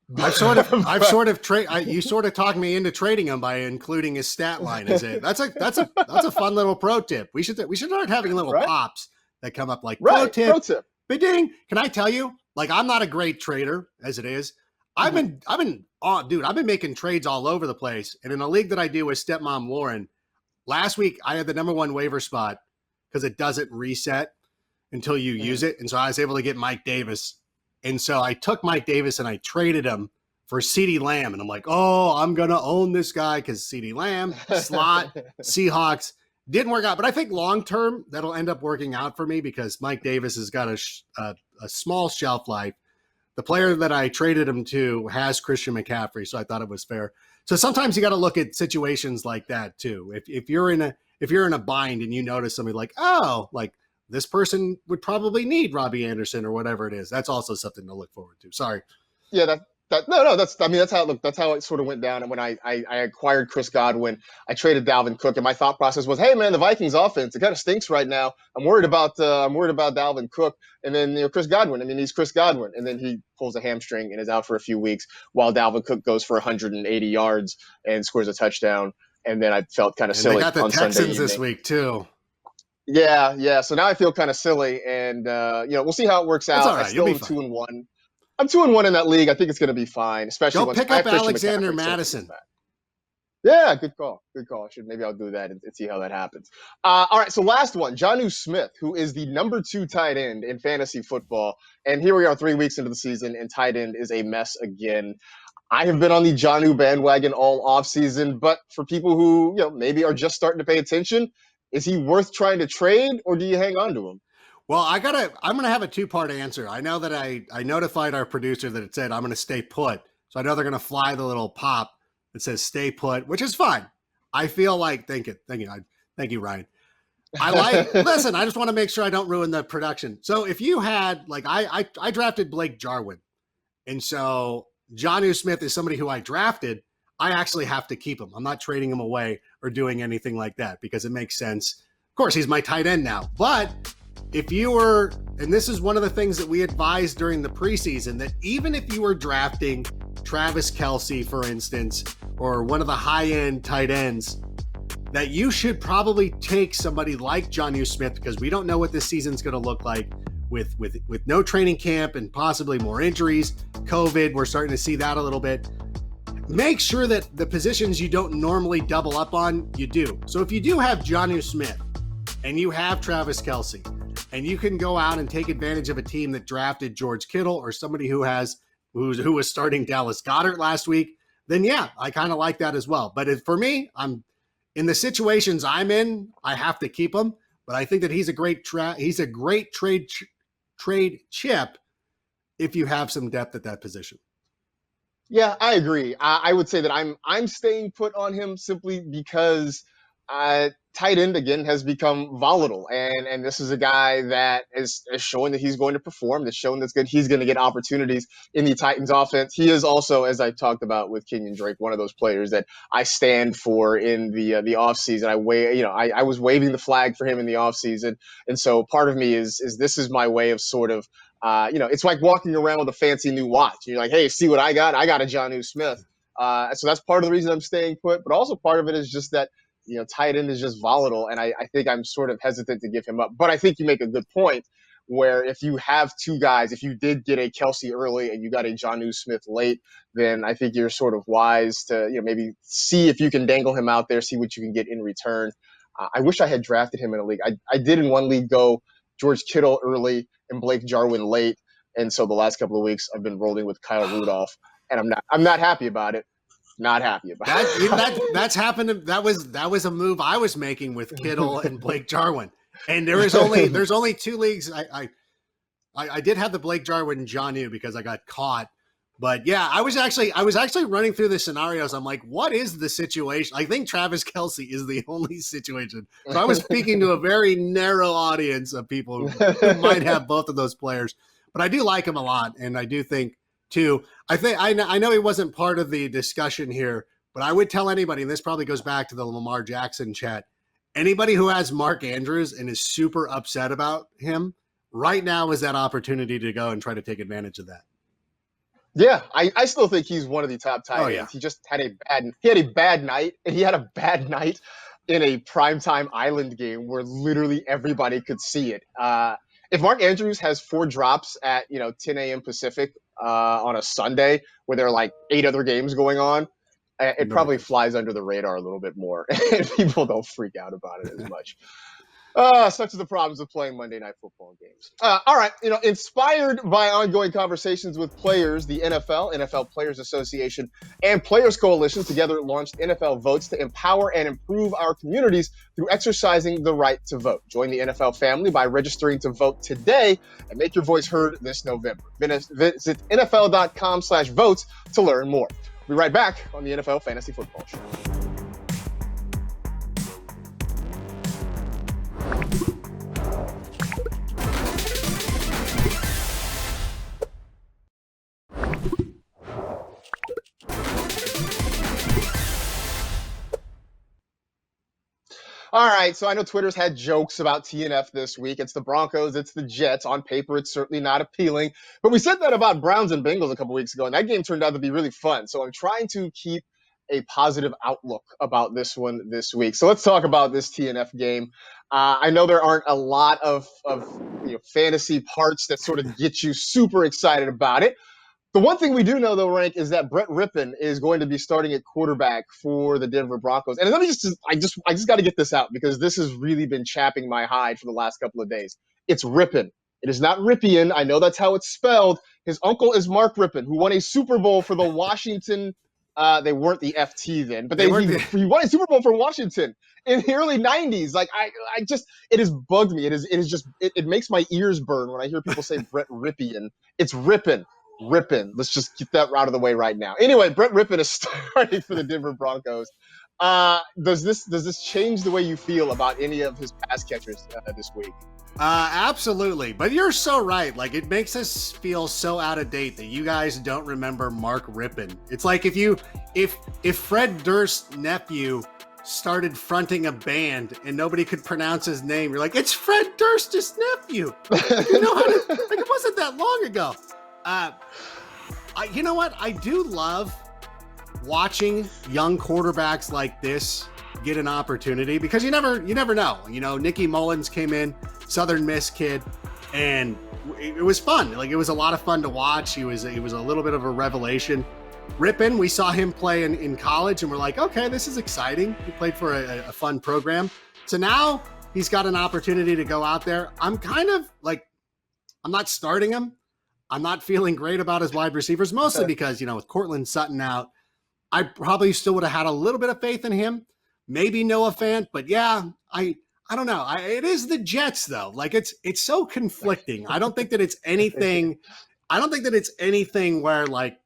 You sort of talked me into trading him by including his stat line. That's a fun little pro tip. We should start having little pops that come up like pro tip. Ding. Can I tell you? Like I'm not a great trader as it is. I've been making trades all over the place. And in a league that I do with stepmom Lauren, last week I had the number 1 waiver spot because it doesn't reset until you use it. And so I was able to get Mike Davis. And so I took Mike Davis and I traded him for CeeDee Lamb. And I'm like, I'm going to own this guy because CeeDee Lamb, slot, Seahawks, didn't work out. But I think long-term, that'll end up working out for me because Mike Davis has got a small shelf life. The player that I traded him to has Christian McCaffrey, so I thought it was fair. So sometimes you got to look at situations like that too. If you're in a bind and you notice somebody like, this person would probably need Robbie Anderson or whatever it is. That's also something to look forward to. Sorry. Yeah, That's how it looked. That's how it sort of went down. And when I acquired Chris Godwin, I traded Dalvin Cook, and my thought process was, hey man, the Vikings offense, it kind of stinks right now. I'm worried about Dalvin Cook, and then Chris Godwin. I mean, he's Chris Godwin, and then he pulls a hamstring and is out for a few weeks, while Dalvin Cook goes for 180 yards and scores a touchdown. And then I felt kind of silly. They got the on Texans Sunday evening. this week too. Yeah. So now I feel kind of silly, and we'll see how it works out. That's all right. I still am 2-1. I'm 2-1 in that league. I think it's going to be fine, especially Go once pick up Christian Alexander McCaffrey Madison. Yeah, good call. Maybe I'll do that and see how that happens. All right, so last one, Jonnu Smith, who is the number 2 tight end in fantasy football. And here we are 3 weeks into the season, and tight end is a mess again. I have been on the Jonnu bandwagon all offseason, but for people who maybe are just starting to pay attention, is he worth trying to trade, or do you hang on to him? Well, I'm going to have a 2-part answer. I know that I notified our producer that it said I'm going to stay put. So I know they're going to fly the little pop that says stay put, which is fine. I feel like, thank you, Ryan. Listen, I just want to make sure I don't ruin the production. So if you had, I drafted Blake Jarwin. And so Jonnu Smith is somebody who I drafted. I actually have to keep him. I'm not trading him away or doing anything like that because it makes sense. Of course, he's my tight end now, but if you were, and this is one of the things that we advised during the preseason, that even if you were drafting Travis Kelce, for instance, or one of the high-end tight ends, that you should probably take somebody like Jonnu Smith, because we don't know what this season's going to look like with no training camp and possibly more injuries, COVID. We're starting to see that a little bit. Make sure that the positions you don't normally double up on, you do. So if you do have Jonnu Smith and you have Travis Kelce, and you can go out and take advantage of a team that drafted George Kittle or somebody who was starting Dallas Goedert last week, then yeah, I kind of like that as well. But for me, I'm in the situations I'm in, I have to keep him. But I think that he's a great trade chip if you have some depth at that position. Yeah, I agree. I would say that I'm staying put on him simply because tight end again has become volatile, and this is a guy that is showing that he's going to perform. That's showing that's good. He's going to get opportunities in the Titans offense. He is also, as I talked about with Kenyon Drake, one of those players that I stand for in the offseason. I was waving the flag for him in the offseason, and so part of me is this is my way of sort of it's like walking around with a fancy new watch. You're like, hey, see what I got? I got a Jonnu Smith. So that's part of the reason I'm staying put, but also part of it is just that tight end is just volatile, and I think I'm sort of hesitant to give him up. But I think you make a good point where if you have 2 guys, if you did get a Kelce early and you got a Jonnu Smith late, then I think you're sort of wise to maybe see if you can dangle him out there, see what you can get in return. I wish I had drafted him in a league. I did in one league go George Kittle early and Blake Jarwin late, and so the last couple of weeks I've been rolling with Kyle Rudolph, and I'm not happy about it. Not happy about it. That's happened. That was a move I was making with Kittle and Blake Jarwin. And there's only 2 leagues. I did have the Blake Jarwin and Jonnu because I got caught. But yeah, I was actually running through the scenarios. I'm like, what is the situation? I think Travis Kelce is the only situation. So I was speaking to a very narrow audience of people who might have both of those players. But I do like him a lot, and I do think too. I know he wasn't part of the discussion here, but I would tell anybody, and this probably goes back to the Lamar Jackson chat, anybody who has Mark Andrews and is super upset about him, right now is that opportunity to go and try to take advantage of that. Yeah, I still think he's one of the top tight ends. Yeah. He just had a bad night, and he had a bad night in a primetime Island game where literally everybody could see it. If Mark Andrews has 4 drops at 10 a.m. Pacific on a Sunday where there are like 8 other games going on, it probably flies under the radar a little bit more, and people don't freak out about it as much. Such are the problems of playing Monday Night Football games. All right, inspired by ongoing conversations with players, the NFL Players Association, and Players Coalition together launched NFL Votes to empower and improve our communities through exercising the right to vote. Join the NFL family by registering to vote today and make your voice heard this November. Visit NFL.com/votes to learn more. We'll be right back on the NFL Fantasy Football Show. All right, so I know Twitter's had jokes about TNF this week. It's the Broncos, it's the Jets. On paper, it's certainly not appealing. But we said that about Browns and Bengals a couple weeks ago, and that game turned out to be really fun. So I'm trying to keep a positive outlook about this one this week. So let's talk about this TNF game. I know there aren't a lot of fantasy parts that sort of get you super excited about it. The one thing we do know, though, Rank, is that Brett Rippon is going to be starting at quarterback for the Denver Broncos. And let me I just got to get this out because this has really been chapping my hide for the last couple of days. It's Rippon. It is not Ripien. I know that's how it's spelled. His uncle is Mark Rippon, who won a Super Bowl for the Washington. They weren't the FT then, but he won a Super Bowl for Washington in the early '90s. Like I just, it has bugged me. It makes my ears burn when I hear people say Brett Ripien. It's Rippon. Let's just get that out of the way right now. Anyway, Brett Rippon is starting for the Denver Broncos. Does this change the way you feel about any of his pass catchers this week? Absolutely. But you're so right. Like, it makes us feel so out of date that you guys don't remember Mark Rippon. It's like if Fred Durst's nephew started fronting a band and nobody could pronounce his name, you're like, it's Fred Durst's nephew. You know how to, like, it wasn't that long ago. You know what? I do love watching young quarterbacks like this get an opportunity because you never know. You know, Nicky Mullins came in, Southern Miss kid, and it was fun. Like, it was a lot of fun to watch. He was a little bit of a revelation. Rippon, we saw him play in college, and we're like, okay, this is exciting. He played for a fun program. So now he's got an opportunity to go out there. I'm kind of like, I'm not starting him. I'm not feeling great about his wide receivers, mostly because, with Cortland Sutton out, I probably still would have had a little bit of faith in him. Maybe Noah Fant, but yeah, I don't know. It is the Jets, though. Like, it's so conflicting. I don't think that it's anything. I don't think that it's anything where, like,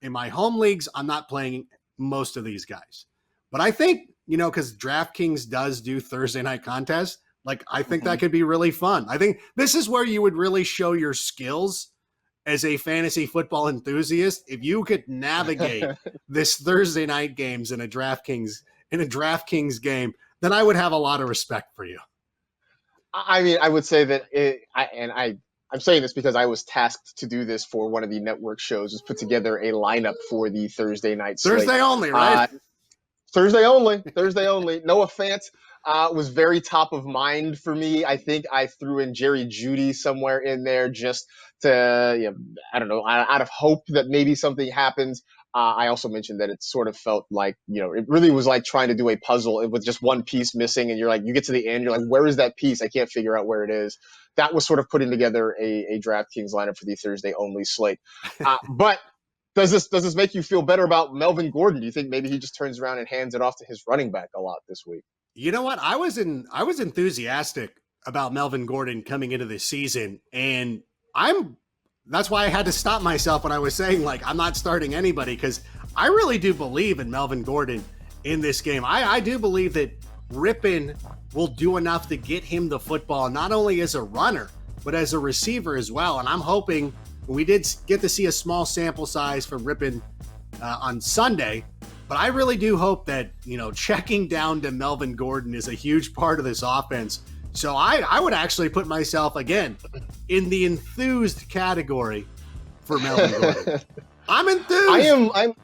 in my home leagues, I'm not playing most of these guys. But I think, because DraftKings does do Thursday night contests, like, I think that could be really fun. I think this is where you would really show your skills as a fantasy football enthusiast. If you could navigate this Thursday night games in a DraftKings game, then I would have a lot of respect for you. I mean, I would say that I'm saying this because I was tasked to do this for one of the network shows, was put together a lineup for the Thursday night slate. Thursday only, right? Thursday only. Noah Fant was very top of mind for me. I think I threw in Jerry Jeudy somewhere in there just to, I don't know, out of hope that maybe something happens. I also mentioned that it sort of felt like, it really was like trying to do a puzzle with just one piece missing. And you're like, you get to the end, you're like, where is that piece? I can't figure out where it is. That was sort of putting together a DraftKings lineup for the Thursday only slate. But does this make you feel better about Melvin Gordon? Do you think maybe he just turns around and hands it off to his running back a lot this week? You know what? I was enthusiastic about Melvin Gordon coming into this season, and that's why I had to stop myself when I was saying, like, I'm not starting anybody, because I really do believe in Melvin Gordon in this game. I do believe that Rippon will do enough to get him the football, not only as a runner, but as a receiver as well. And I'm hoping, we did get to see a small sample size from Rippon on Sunday, but I really do hope that, checking down to Melvin Gordon is a huge part of this offense. So I would actually put myself, again, in the enthused category for Melvin Gordon. I'm enthused.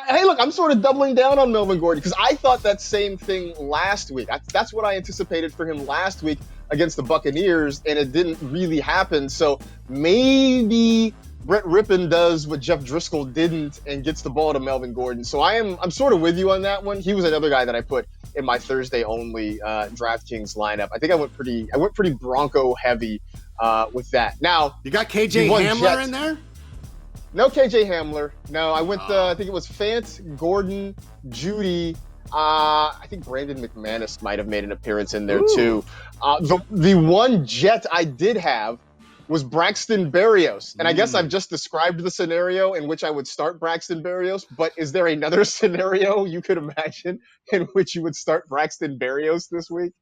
Hey, look, I'm sort of doubling down on Melvin Gordon because I thought that same thing last week. That's what I anticipated for him last week against the Buccaneers, and it didn't really happen. So maybe Brett Rippon does what Jeff Driscoll didn't and gets the ball to Melvin Gordon. So I'm sort of with you on that one. He was another guy that I put in my Thursday only DraftKings lineup. I think I went pretty Bronco heavy with that. Now, you got KJ Hamler in there? No KJ Hamler. No, I went I think it was Fant, Gordon, Jeudy. I think Brandon McManus might have made an appearance in there too. The one Jet I did have was Braxton Berrios. And I guess I've just described the scenario in which I would start Braxton Berrios, but is there another scenario you could imagine in which you would start Braxton Berrios this week?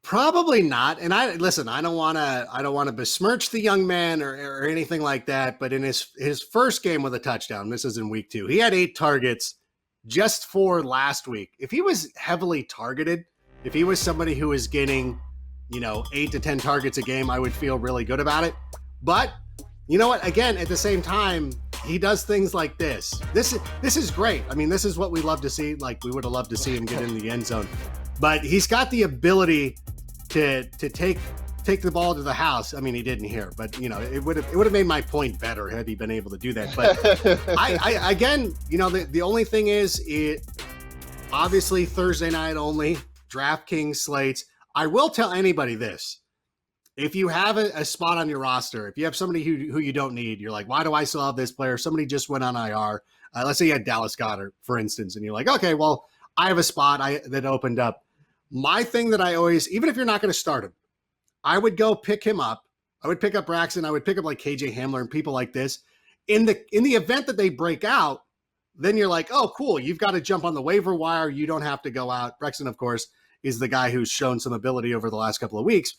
Probably not. And I don't want to besmirch the young man or anything like that, but in his first game with a touchdown, this is in week 2, he had 8 targets, just 4 last week. If he was heavily targeted, If he was somebody who was getting, 8 to 10 targets a game, I would feel really good about it. But you know what? Again, at the same time, he does things like this. This is great. I mean, this is what we love to see. Like, we would have loved to see him get in the end zone. But he's got the ability to take the ball to the house. I mean, he didn't here, but it would have made my point better had he been able to do that. But I again, the only thing is, it obviously Thursday night only, DraftKings slates. I will tell anybody this. If you have a spot on your roster, if you have somebody who you don't need, you're like, why do I still have this player? Somebody just went on IR. Let's say you had Dallas Goedert, for instance, and you're like, okay, well, I have a spot that opened up. My thing that I always, even if you're not going to start him, I would go pick him up. I would pick up Braxton. I would pick up like KJ Hamler and people like this. In the event that they break out, then you're like, oh, cool. You've got to jump on the waiver wire. You don't have to go out. Braxton, of course, is the guy who's shown some ability over the last couple of weeks.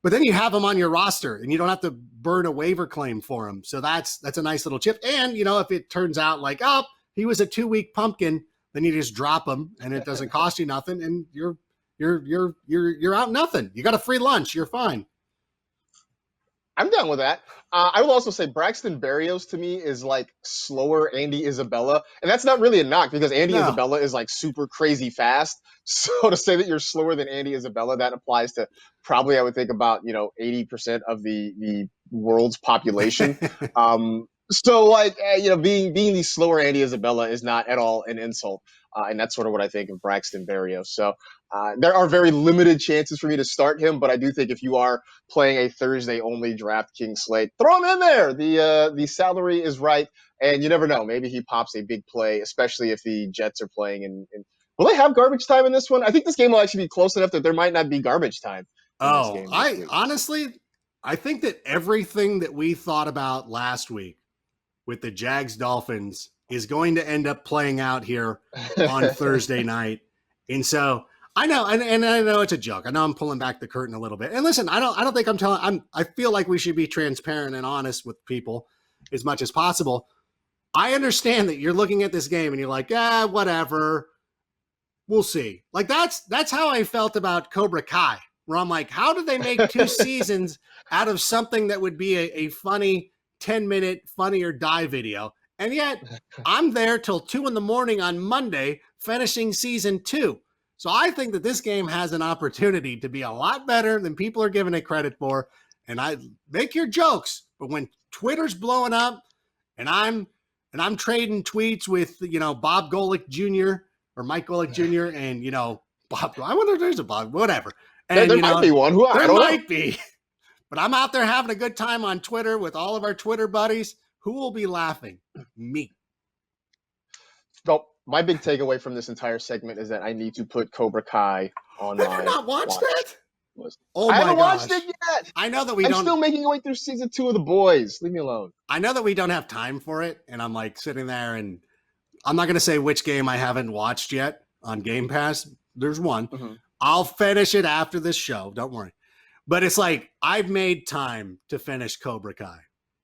But then you have him on your roster and you don't have to burn a waiver claim for him. So that's a nice little chip. And, if it turns out like, oh, he was a 2-week pumpkin, then you just drop him and it doesn't cost you nothing. And you're out nothing. You got a free lunch. You're fine. I'm down with that. I will also say Braxton Berrios to me is like slower Andy Isabella. And that's not really a knock because Andy Isabella is like super crazy fast. So to say that you're slower than Andy Isabella, that applies to probably, I would think about, 80% of the world's population. So like, being the slower Andy Isabella is not at all an insult. And that's sort of what I think of Braxton Berrios. So there are very limited chances for me to start him, but I do think if you are playing a Thursday-only DraftKings slate, throw him in there. The salary is right, and you never know. Maybe he pops a big play, especially if the Jets are playing. And will they have garbage time in this one? I think this game will actually be close enough that there might not be garbage time. I think that everything that we thought about last week with the Jags-Dolphins is going to end up playing out here on Thursday night. And so I know, and I know it's a joke. I know I'm pulling back the curtain a little bit. And listen, I don't think I feel like we should be transparent and honest with people as much as possible. I understand that you're looking at this game and you're like, whatever. We'll see. Like that's how I felt about Cobra Kai, where I'm like, how did they make 2 seasons out of something that would be a funny 10-minute funny or die video? And yet I'm there till 2 a.m. on Monday finishing season 2. So I think that this game has an opportunity to be a lot better than people are giving it credit for. And I make your jokes, but when Twitter's blowing up and I'm trading tweets with, Bob Golick Jr. or Mike Golick Jr. and, Bob, I wonder if there's a Bob, whatever. And there might be one. There might be. But I'm out there having a good time on Twitter with all of our Twitter buddies. Who will be laughing? Me. Well, my big takeaway from this entire segment is that I need to put Cobra Kai on my Have you not watched that? I haven't watched it yet. I know that I'm still making my way through season 2 of The Boys. Leave me alone. I know that we don't have time for it, and I'm like sitting there, and I'm not going to say which game I haven't watched yet on Game Pass. There's one. Mm-hmm. I'll finish it after this show. Don't worry. But it's like I've made time to finish Cobra Kai.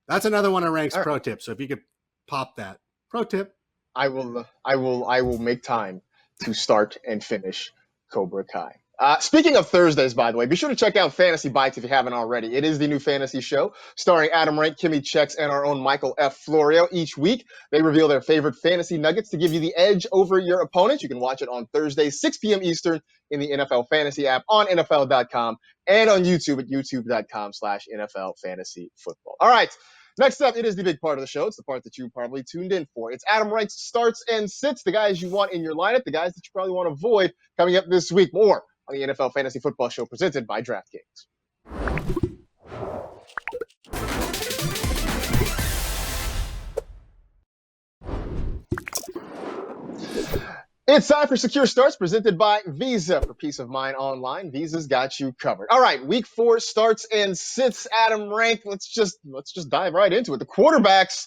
That's another one of Rank's pro tips. So if you could pop that pro tip, I will make time to start and finish Cobra Kai. Speaking of Thursdays, by the way, be sure to check out Fantasy Bites if you haven't already. It is the new fantasy show starring Adam Rank, Kimmy Checks, and our own Michael F. Florio. Each week, they reveal their favorite fantasy nuggets to give you the edge over your opponent. You can watch it on Thursdays, 6 p.m. Eastern in the NFL Fantasy app, on NFL.com, and on YouTube at youtube.com/NFL Fantasy Football. All right. Next up, it is the big part of the show. It's the part that you probably tuned in for. It's Adam Wright's starts and sits, the guys you want in your lineup, the guys that you probably want to avoid coming up this week. More on the NFL Fantasy Football Show presented by DraftKings. It's time for Secure Starts presented by Visa. For peace of mind online, Visa's got you covered. All right, week 4 starts and sits. Adam Rank, let's just dive right into it. The quarterbacks,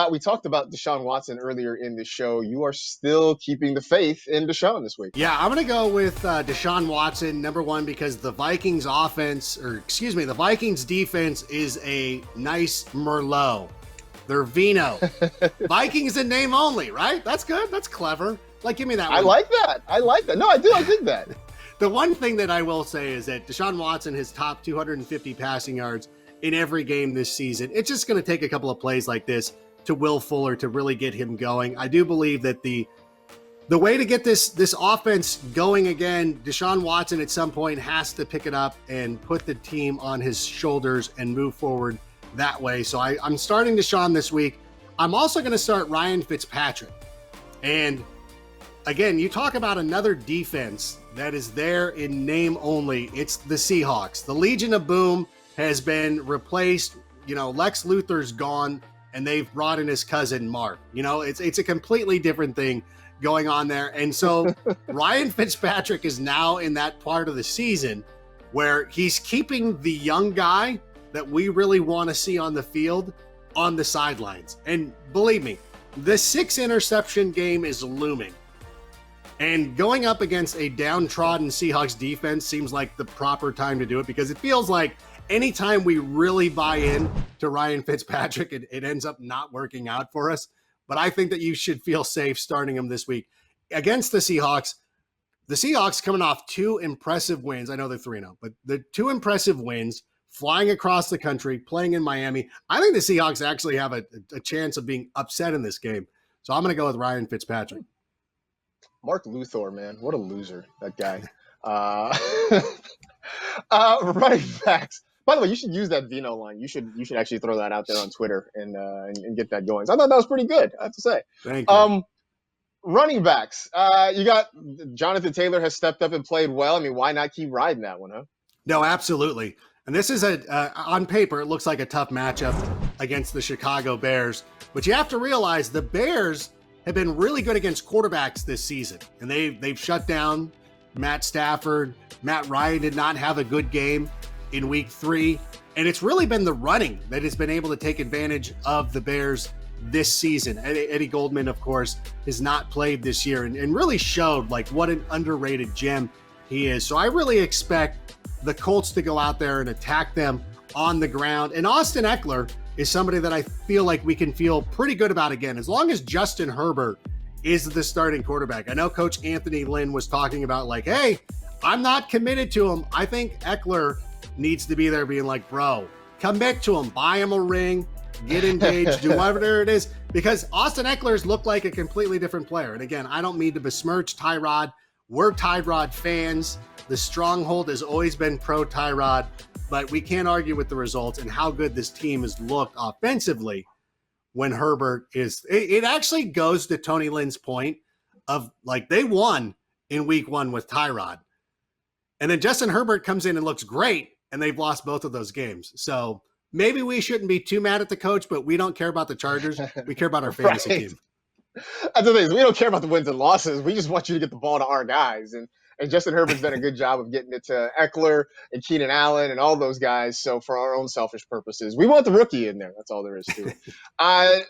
we talked about Deshaun Watson earlier in the show. You are still keeping the faith in Deshaun this week. Yeah, I'm going to go with Deshaun Watson, number one, because the Vikings the Vikings defense is a nice Merlot. They're Vino. Vikings in name only, right? That's good. That's clever. Like, give me that one. I like that. No, I do. I dig that. The one thing that I will say is that Deshaun Watson has topped 250 passing yards in every game this season. It's just going to take a couple of plays like this to Will Fuller to really get him going. I do believe that the way to get this offense going again, Deshaun Watson at some point has to pick it up and put the team on his shoulders and move forward that way. So I'm starting Deshaun this week. I'm also going to start Ryan Fitzpatrick. And again, you talk about another defense that is there in name only. It's the Seahawks. The Legion of Boom has been replaced. Lex Luthor's gone, and they've brought in his cousin Mark. It's a completely different thing going on there. And so Ryan Fitzpatrick is now in that part of the season where he's keeping the young guy that we really want to see on the field on the sidelines. And believe me, the 6 interception game is looming. And going up against a downtrodden Seahawks defense seems like the proper time to do it, because it feels like anytime we really buy in to Ryan Fitzpatrick, it ends up not working out for us. But I think that you should feel safe starting him this week against the Seahawks. The Seahawks coming off 2 impressive wins. I know they're 3-0, but the 2 impressive wins, flying across the country, playing in Miami. I think the Seahawks actually have a chance of being upset in this game. So I'm going to go with Ryan Fitzpatrick. Mark Luthor, man. What a loser, that guy. Running backs. By the way, you should use that Vino line. You should actually throw that out there on Twitter and get that going. So I thought that was pretty good, I have to say. Thank you. Running backs. You got Jonathan Taylor has stepped up and played well. I mean, why not keep riding that one, huh? No, absolutely. And this is on paper, it looks like a tough matchup against the Chicago Bears. But you have to realize the Bears have been really good against quarterbacks this season. And they've shut down Matt Stafford. Matt Ryan did not have a good game in week 3. And it's really been the running that has been able to take advantage of the Bears this season. Eddie Goldman, of course, has not played this year and really showed like what an underrated gem he is. So I really expect the Colts to go out there and attack them on the ground. And Austin Eckler is somebody that I feel like we can feel pretty good about again, as long as Justin Herbert is the starting quarterback. I know Coach Anthony Lynn was talking about like, hey, I'm not committed to him. I think Eckler needs to be there being like, bro, commit to him, buy him a ring, get engaged, do whatever it is, because Austin Eckler's looked like a completely different player. And again, I don't mean to besmirch Tyrod. We're Tyrod fans. The stronghold has always been pro Tyrod, but we can't argue with the results and how good this team has looked offensively when Herbert is. It actually goes to Tony Lynn's point of like they won in week 1 with Tyrod. And then Justin Herbert comes in and looks great, and they've lost both of those games. So maybe we shouldn't be too mad at the coach, but we don't care about the Chargers. We care about our fantasy Right. team. That's the thing. We don't care about the wins and losses. We just want you to get the ball to our guys. And Justin Herbert's done a good job of getting it to Eckler and Keenan Allen and all those guys. So for our own selfish purposes, we want the rookie in there. That's all there is to it.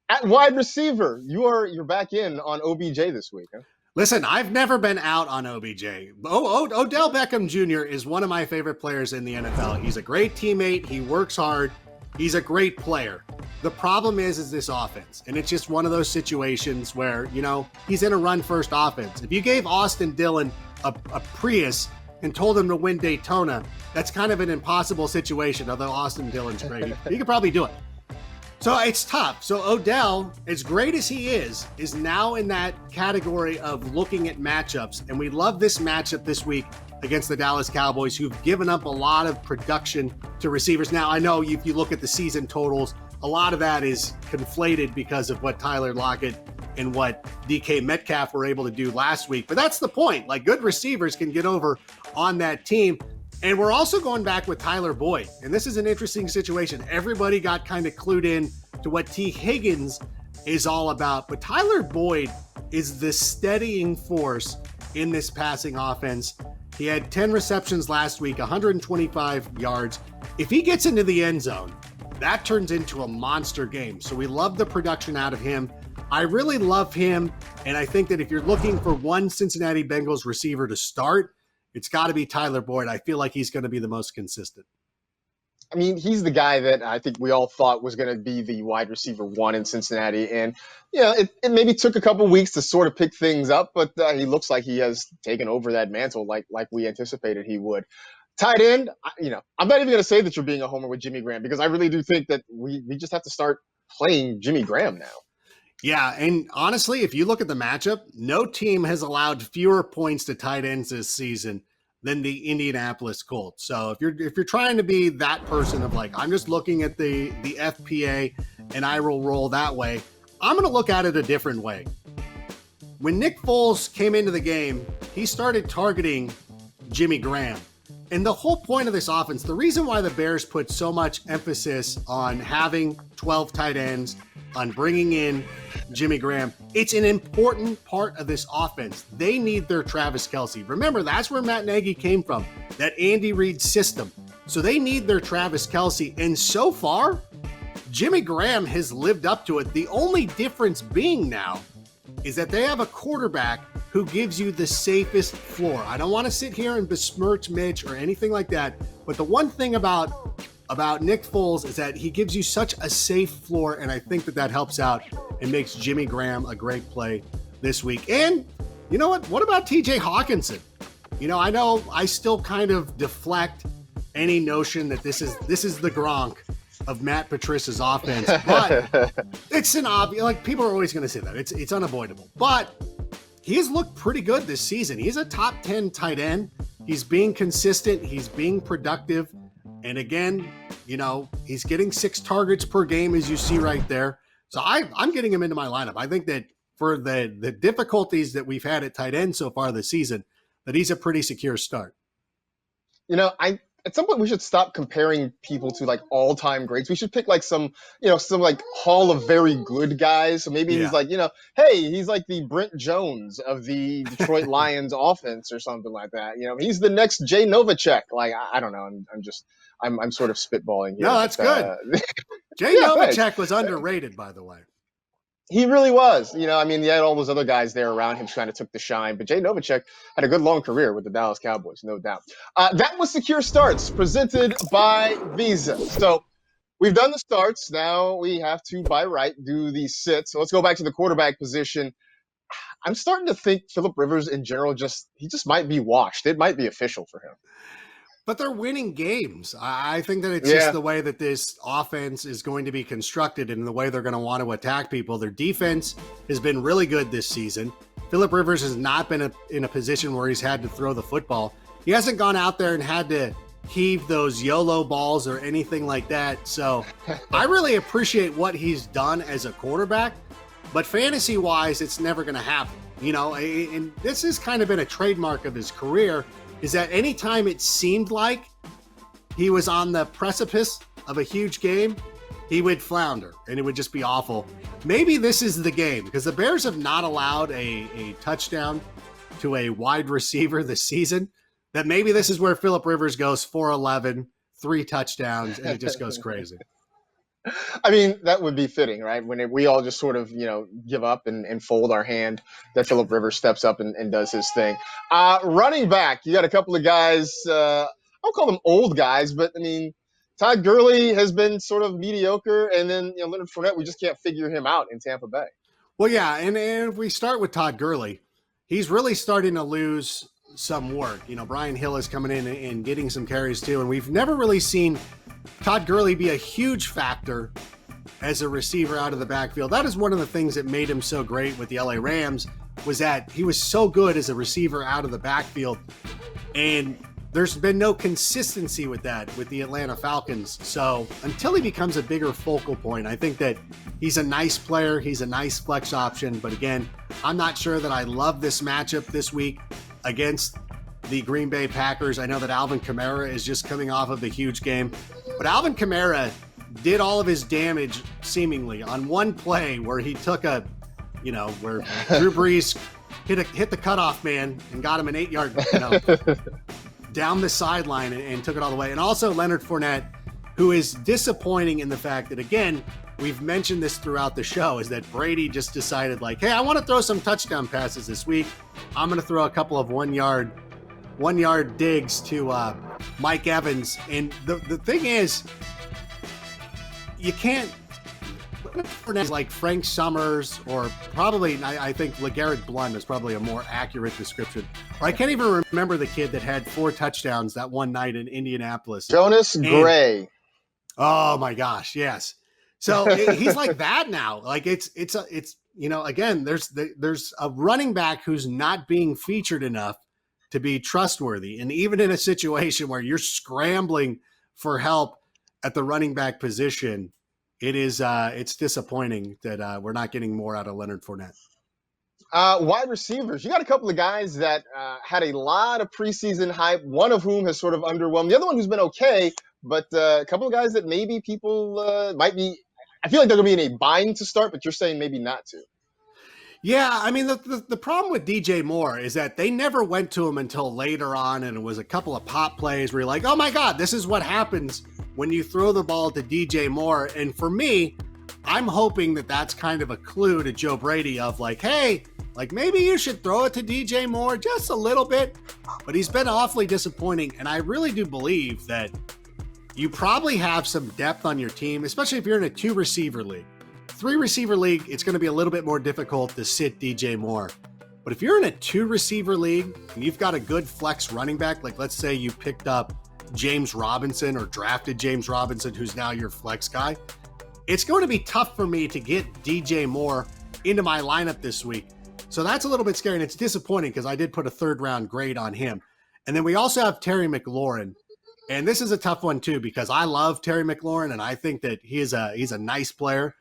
At wide receiver, you're back in on OBJ this week, huh? Listen, I've never been out on OBJ. Odell Beckham Jr. is one of my favorite players in the NFL. He's a great teammate. He works hard. He's a great player. The problem is this offense. And it's just one of those situations where, he's in a run-first offense. If you gave Austin Dillon a Prius and told him to win Daytona, that's kind of an impossible situation, although Austin Dillon's great. He could probably do it. So it's tough. So Odell, as great as he is now in that category of looking at matchups. And we love this matchup this week against the Dallas Cowboys, who've given up a lot of production to receivers. Now, I know if you look at the season totals, a lot of that is conflated because of what Tyler Lockett and what DK Metcalf were able to do last week. But that's the point. Like, good receivers can get over on that team. And we're also going back with Tyler Boyd. And this is an interesting situation. Everybody got kind of clued in to what T. Higgins is all about. But Tyler Boyd is the steadying force in this passing offense. He had 10 receptions last week, 125 yards. If he gets into the end zone, that turns into a monster game. So we love the production out of him. I really love him. And I think that if you're looking for one Cincinnati Bengals receiver to start, it's got to be Tyler Boyd. I feel like he's going to be the most consistent. I mean, he's the guy that I think we all thought was going to be the wide receiver one in Cincinnati. And, it maybe took a couple weeks to sort of pick things up, but he looks like he has taken over that mantle like we anticipated he would. Tight end, I'm not even going to say that you're being a homer with Jimmy Graham because I really do think that we just have to start playing Jimmy Graham now. Yeah, and honestly, if you look at the matchup, no team has allowed fewer points to tight ends this season than the Indianapolis Colts. So if you're trying to be that person of like, I'm just looking at the FPA and I will roll that way, I'm going to look at it a different way. When Nick Foles came into the game, he started targeting Jimmy Graham. And the whole point of this offense, the reason why the Bears put so much emphasis on having 12 tight ends, on bringing in Jimmy Graham, it's an important part of this offense. They need their Travis Kelce. Remember, that's where Matt Nagy came from, that Andy Reid system. So they need their Travis Kelce. And so far, Jimmy Graham has lived up to it. The only difference being now is that they have a quarterback who gives you the safest floor. I don't want to sit here and besmirch Mitch or anything like that, but the one thing about Nick Foles is that he gives you such a safe floor, and I think that helps out and makes Jimmy Graham a great play this week. And you know what? What about TJ Hawkinson? I know I still kind of deflect any notion that this is the Gronk of Matt Patricia's offense, but it's an obvious, like, people are always going to say that. It's unavoidable. But he has looked pretty good this season. He's a top 10 tight end. He's being consistent. He's being productive. And again, he's getting 6 targets per game, as you see right there. So I'm getting him into my lineup. I think that for the difficulties that we've had at tight end so far this season, that he's a pretty secure start. At some point we should stop comparing people to like all-time greats. We should pick like some like Hall of Very Good guys. So maybe he's like, hey, he's like the Brent Jones of the Detroit Lions offense or something like that. He's the next Jay Novacek. Like, I don't know. I'm sort of spitballing here. No, that's good. Jay Novacek was underrated, by the way. He really was. You had all those other guys there around him trying to took the shine, but Jay Novacek had a good long career with the Dallas Cowboys, no doubt. That was Secure Starts, presented by Visa. So we've done the starts. Now we have to, by right, do the sits. So let's go back to the quarterback position. I'm starting to think Phillip Rivers in general he just might be washed. It might be official for him. But they're winning games. I think that it's just the way that this offense is going to be constructed and the way they're going to want to attack people. Their defense has been really good this season. Phillip Rivers has not been in a position where he's had to throw the football. He hasn't gone out there and had to heave those YOLO balls or anything like that. So I really appreciate what he's done as a quarterback. But fantasy-wise, it's never going to happen. And this has kind of been a trademark of his career, is that anytime it seemed like he was on the precipice of a huge game, he would flounder and it would just be awful. Maybe this is the game, because the Bears have not allowed a touchdown to a wide receiver this season, that maybe this is where Phillip Rivers goes 4-11, 3 touchdowns, and it just goes crazy. I mean, that would be fitting, right? When we all just sort of, give up and fold our hand, that Phillip Rivers steps up and does his thing. Running back, you got a couple of guys, I don't call them old guys, but I mean, Todd Gurley has been sort of mediocre, and then Leonard Fournette, we just can't figure him out in Tampa Bay. Well, yeah, and if we start with Todd Gurley, he's really starting to lose some work. Brian Hill is coming in and getting some carries too, and we've never really seen Todd Gurley be a huge factor as a receiver out of the backfield. That is one of the things that made him so great with the LA Rams, was that he was so good as a receiver out of the backfield. And there's been no consistency with that with the Atlanta Falcons. So until he becomes a bigger focal point, I think that he's a nice player. He's a nice flex option. But again, I'm not sure that I love this matchup this week against the Green Bay Packers. I know that Alvin Kamara is just coming off of a huge game, but Alvin Kamara did all of his damage seemingly on one play where he took where Drew Brees hit the cutoff man and got him an 8-yard, down the sideline and took it all the way. And also Leonard Fournette, who is disappointing in the fact that, again, we've mentioned this throughout the show, is that Brady just decided, like, hey, I want to throw some touchdown passes this week. I'm going to throw a couple of 1-yard 1-yard digs to Mike Evans. And the thing is, you can't like Frank Summers or probably I think LeGarrette Blount is probably a more accurate description. Or I can't even remember the kid that had 4 touchdowns that one night in Indianapolis. Jonas Gray. Oh my gosh, yes. So he's like that now. Like it's again, there's a running back who's not being featured enough to be trustworthy. And even in a situation where you're scrambling for help at the running back position, it's disappointing that we're not getting more out of Leonard Fournette. Wide receivers. You got a couple of guys that had a lot of preseason hype, one of whom has sort of underwhelmed. The other one who's been okay, but a couple of guys that maybe people might be – I feel like they're going to be in a bind to start, but you're saying maybe not to. Yeah, I mean, the problem with DJ Moore is that they never went to him until later on, and it was a couple of pop plays where you're like, oh my God, this is what happens when you throw the ball to DJ Moore. And for me, I'm hoping that that's kind of a clue to Joe Brady of like, hey, like maybe you should throw it to DJ Moore just a little bit. But he's been awfully disappointing, and I really do believe that you probably have some depth on your team, especially if you're in a 2-receiver league. 3-receiver league, it's going to be a little bit more difficult to sit DJ Moore. But if you're in a 2-receiver league and you've got a good flex running back, like let's say you picked up James Robinson or drafted James Robinson, who's now your flex guy, it's going to be tough for me to get DJ Moore into my lineup this week. So that's a little bit scary, and it's disappointing because I did put a 3rd-round grade on him. And then we also have Terry McLaurin. And this is a tough one too because I love Terry McLaurin, and I think that he's a nice player.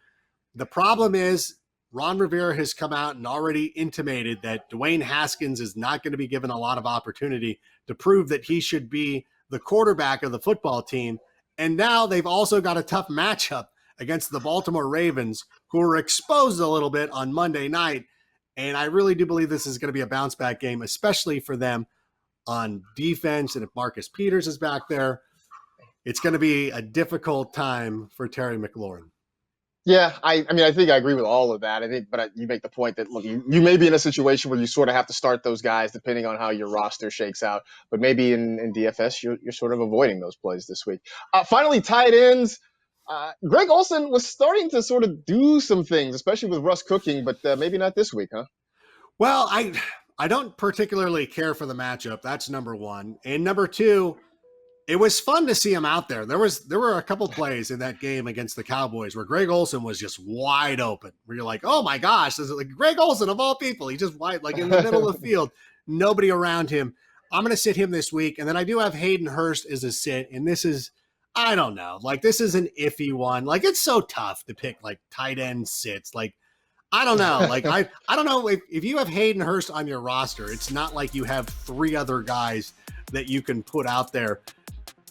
The problem is Ron Rivera has come out and already intimated that Dwayne Haskins is not going to be given a lot of opportunity to prove that he should be the quarterback of the football team. And now they've also got a tough matchup against the Baltimore Ravens, who were exposed a little bit on Monday night. And I really do believe this is going to be a bounce back game, especially for them on defense. And if Marcus Peters is back there, it's going to be a difficult time for Terry McLaurin. Yeah, I mean, I think I agree with all of that. I think, but you make the point that, look, you may be in a situation where you sort of have to start those guys depending on how your roster shakes out. But maybe in DFS, you're sort of avoiding those plays this week. Finally, tight ends. Greg Olsen was starting to sort of do some things, especially with Russ cooking, but maybe not this week, huh? Well, I don't particularly care for the matchup. That's number one. And number two, it was fun to see him out there. There were a couple plays in that game against the Cowboys where Greg Olsen was just wide open. Where you're like, oh my gosh, this is like Greg Olsen of all people. He's just wide, like in the middle of the field, nobody around him. I'm going to sit him this week. And then I do have Hayden Hurst as a sit. And this is, I don't know, like this is an iffy one. Like it's so tough to pick like tight end sits. Like, I don't know. Like I don't know if you have Hayden Hurst on your roster, it's not like you have 3 other guys that you can put out there.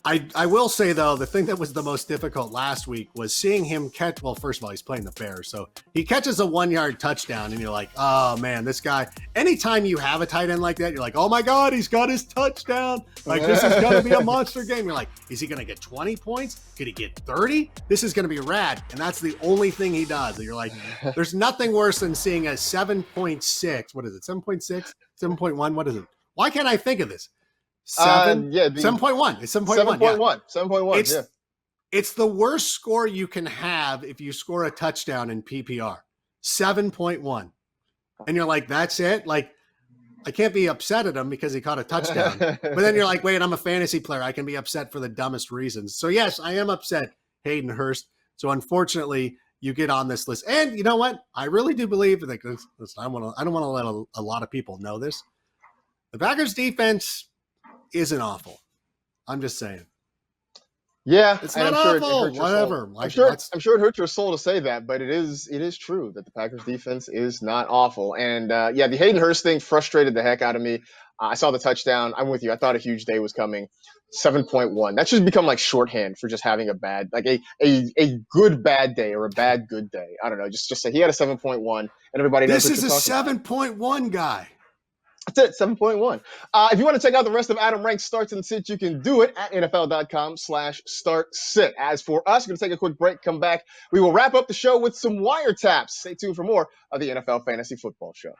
I will say, though, the thing that was the most difficult last week was seeing him catch. Well, first of all, he's playing the Bears. So he catches a 1-yard touchdown and you're like, oh, man, this guy. Anytime you have a tight end like that, you're like, oh, my God, he's got his touchdown. Like, this is going to be a monster game. You're like, is he going to get 20 points? Could he get 30? This is going to be rad. And that's the only thing he does. And you're like, there's nothing worse than seeing a 7.6. What is it? 7.6? 7.1? What is it? Why can't I think of this? 7.1. It's 7.1. 7.1. Yeah. It's the worst score you can have if you score a touchdown in PPR. 7.1. And you're like, that's it? Like, I can't be upset at him because he caught a touchdown. But then you're like, wait, I'm a fantasy player. I can be upset for the dumbest reasons. So yes, I am upset, Hayden Hurst. So unfortunately, you get on this list. And you know what? I really do believe that I don't want to let a lot of people know this. The Packers defense isn't awful. I'm just saying. Yeah, it's not awful. Whatever. I'm sure it hurts your soul to say that, but it is true that the Packers defense is not awful. And the Hayden Hurst thing frustrated the heck out of me. I saw the touchdown. I'm with you. I thought a huge day was coming. 7.1. That should become like shorthand for just having a bad, like a good bad day or a bad good day. I don't know. Just say he had a 7.1, and everybody knows. This is a 7.1 guy. That's it, 7.1. If you want to check out the rest of Adam Rank's starts and sits, you can do it at NFL.com/start-sit. As for us, we're going to take a quick break, come back. We will wrap up the show with some wiretaps. Stay tuned for more of the NFL Fantasy Football Show.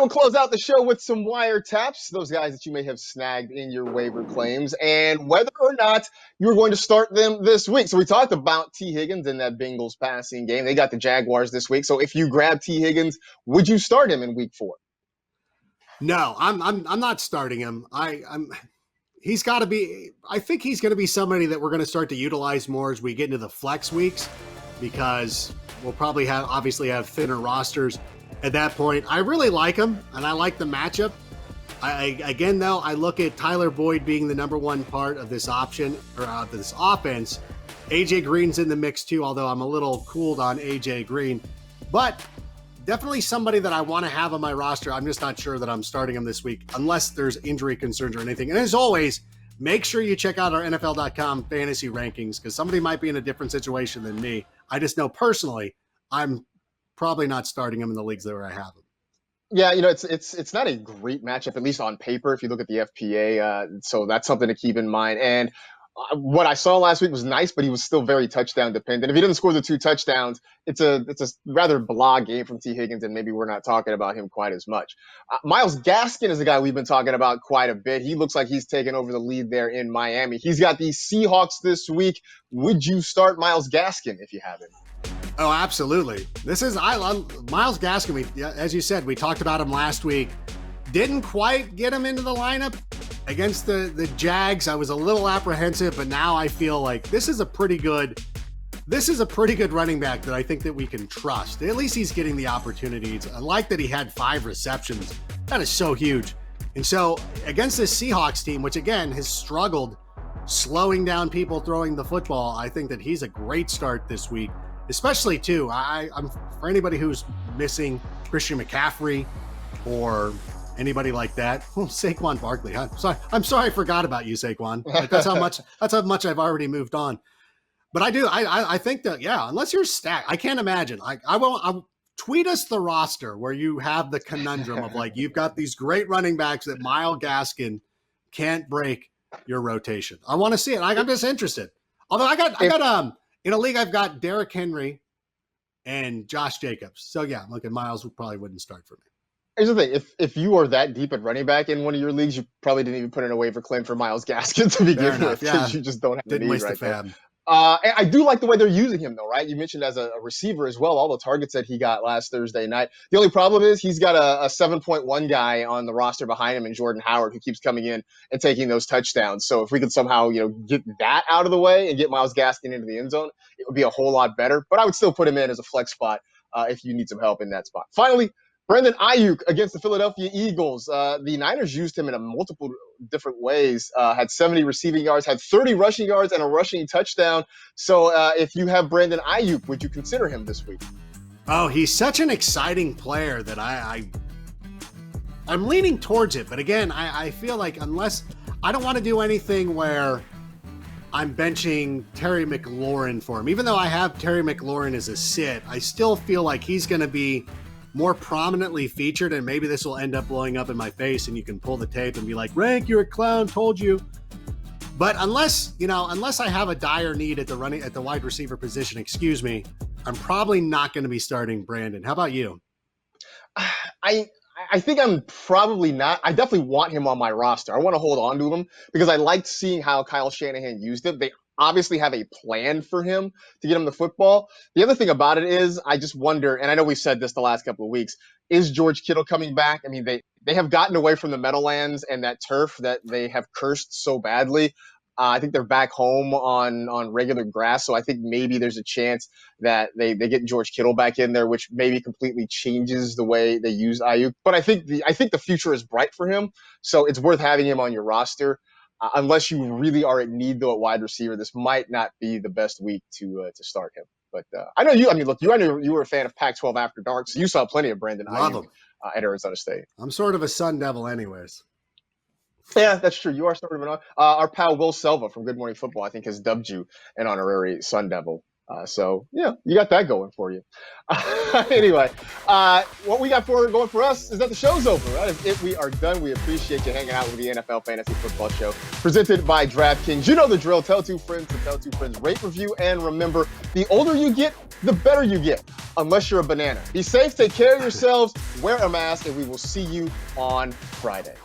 we'll close out the show with some wiretaps, those guys that you may have snagged in your waiver claims, and whether or not you're going to start them this week. So we talked about T. Higgins in that Bengals passing game. They got the Jaguars this week. So if you grab T. Higgins, would you start him in week 4? No, I'm not starting him. He's got to be. I think he's going to be somebody that we're going to start to utilize more as we get into the flex weeks, because we'll probably obviously have thinner rosters at that point. I really like him, and I like the matchup. Again, though, I look at Tyler Boyd being the number one part of this option, or this offense. AJ Green's in the mix too, although I'm a little cooled on AJ Green, but definitely somebody that I want to have on my roster. I'm just not sure that I'm starting him this week unless there's injury concerns or anything. And as always, make sure you check out our NFL.com fantasy rankings, because somebody might be in a different situation than me. I just know personally, I'm probably not starting him in the leagues where I have him. Yeah, it's not a great matchup, at least on paper, if you look at the FPA. So that's something to keep in mind. And what I saw last week was nice, but he was still very touchdown dependent. If he doesn't score the 2 touchdowns, it's a rather blah game from T. Higgins, and maybe we're not talking about him quite as much. Myles Gaskin is a guy we've been talking about quite a bit. He looks like he's taken over the lead there in Miami. He's got the Seahawks this week. Would you start Myles Gaskin if you have him? Oh, absolutely. I love Myles Gaskin. As you said, we talked about him last week. Didn't quite get him into the lineup against the Jags. I was a little apprehensive, but now I feel like this is a pretty good running back that I think that we can trust. At least he's getting the opportunities. I like that he had 5 receptions. That is so huge. And so against this Seahawks team, which again has struggled slowing down people throwing the football, I think that he's a great start this week, especially too. I'm for anybody who's missing Christian McCaffrey or anybody like that. Well, Saquon Barkley. I'm sorry I forgot about you, Saquon. Like, that's how much I've already moved on. But I think that, yeah, unless you're stacked, I can't imagine. I'll tweet us the roster where you have the conundrum of like, you've got these great running backs that Myles Gaskin can't break your rotation. I want to see it. I'm just interested. Although I got in a league, I've got Derrick Henry and Josh Jacobs. So yeah, look, Myles probably wouldn't start for me. Here's the thing. If you are that deep at running back in one of your leagues, you probably didn't even put in a waiver claim for Myles Gaskin to begin with, because you just don't have the need right now. I do like the way they're using him, though, right? You mentioned as a receiver as well, all the targets that he got last Thursday night. The only problem is he's got a 7.1 guy on the roster behind him in Jordan Howard, who keeps coming in and taking those touchdowns. So if we could somehow, get that out of the way and get Myles Gaskin into the end zone, it would be a whole lot better. But I would still put him in as a flex spot if you need some help in that spot. Finally, Brandon Ayuk against the Philadelphia Eagles. The Niners used him in multiple different ways. Had 70 receiving yards, had 30 rushing yards, and a rushing touchdown. So if you have Brandon Ayuk, would you consider him this week? Oh, he's such an exciting player that I'm leaning towards it. But again, I feel like unless I don't want to do anything where I'm benching Terry McLaurin for him. Even though I have Terry McLaurin as a sit, I still feel like he's going to be more prominently featured, and maybe this will end up blowing up in my face and you can pull the tape and be like, Rank, you're a clown, told you. But unless I have a dire need at the wide receiver position, I'm probably not going to be starting Brandon. How about you? I think I'm probably not. I definitely want him on my roster. I want to hold on to him because I liked seeing how Kyle Shanahan used him. They obviously have a plan for him to get him the football. The other thing about it is I just wonder, and I know we've said this the last couple of weeks, is George Kittle coming back? I mean, they have gotten away from the Meadowlands and that turf that they have cursed so badly. I think they're back home on regular grass, so I think maybe there's a chance that they get George Kittle back in there, which maybe completely changes the way they use Ayuk. But I think the future is bright for him, so it's worth having him on your roster. Unless you really are at need, though, at wide receiver, this might not be the best week to start him. But I know you. I mean, look, I know you were a fan of Pac-12 After Dark, so you saw plenty of Brandon Ayuk at Arizona State. I'm sort of a Sun Devil, anyways. Yeah, that's true. You are sort of our pal Will Selva from Good Morning Football, I think, has dubbed you an honorary Sun Devil. So, yeah, you got that going for you. Anyway, what we got going for us is that the show's over. Right? If we are done, we appreciate you hanging out with the NFL Fantasy Football Show presented by DraftKings. You know the drill. Tell two friends to tell two friends. Rate, review, and remember, the older you get, the better you get, unless you're a banana. Be safe, take care of yourselves, wear a mask, and we will see you on Friday.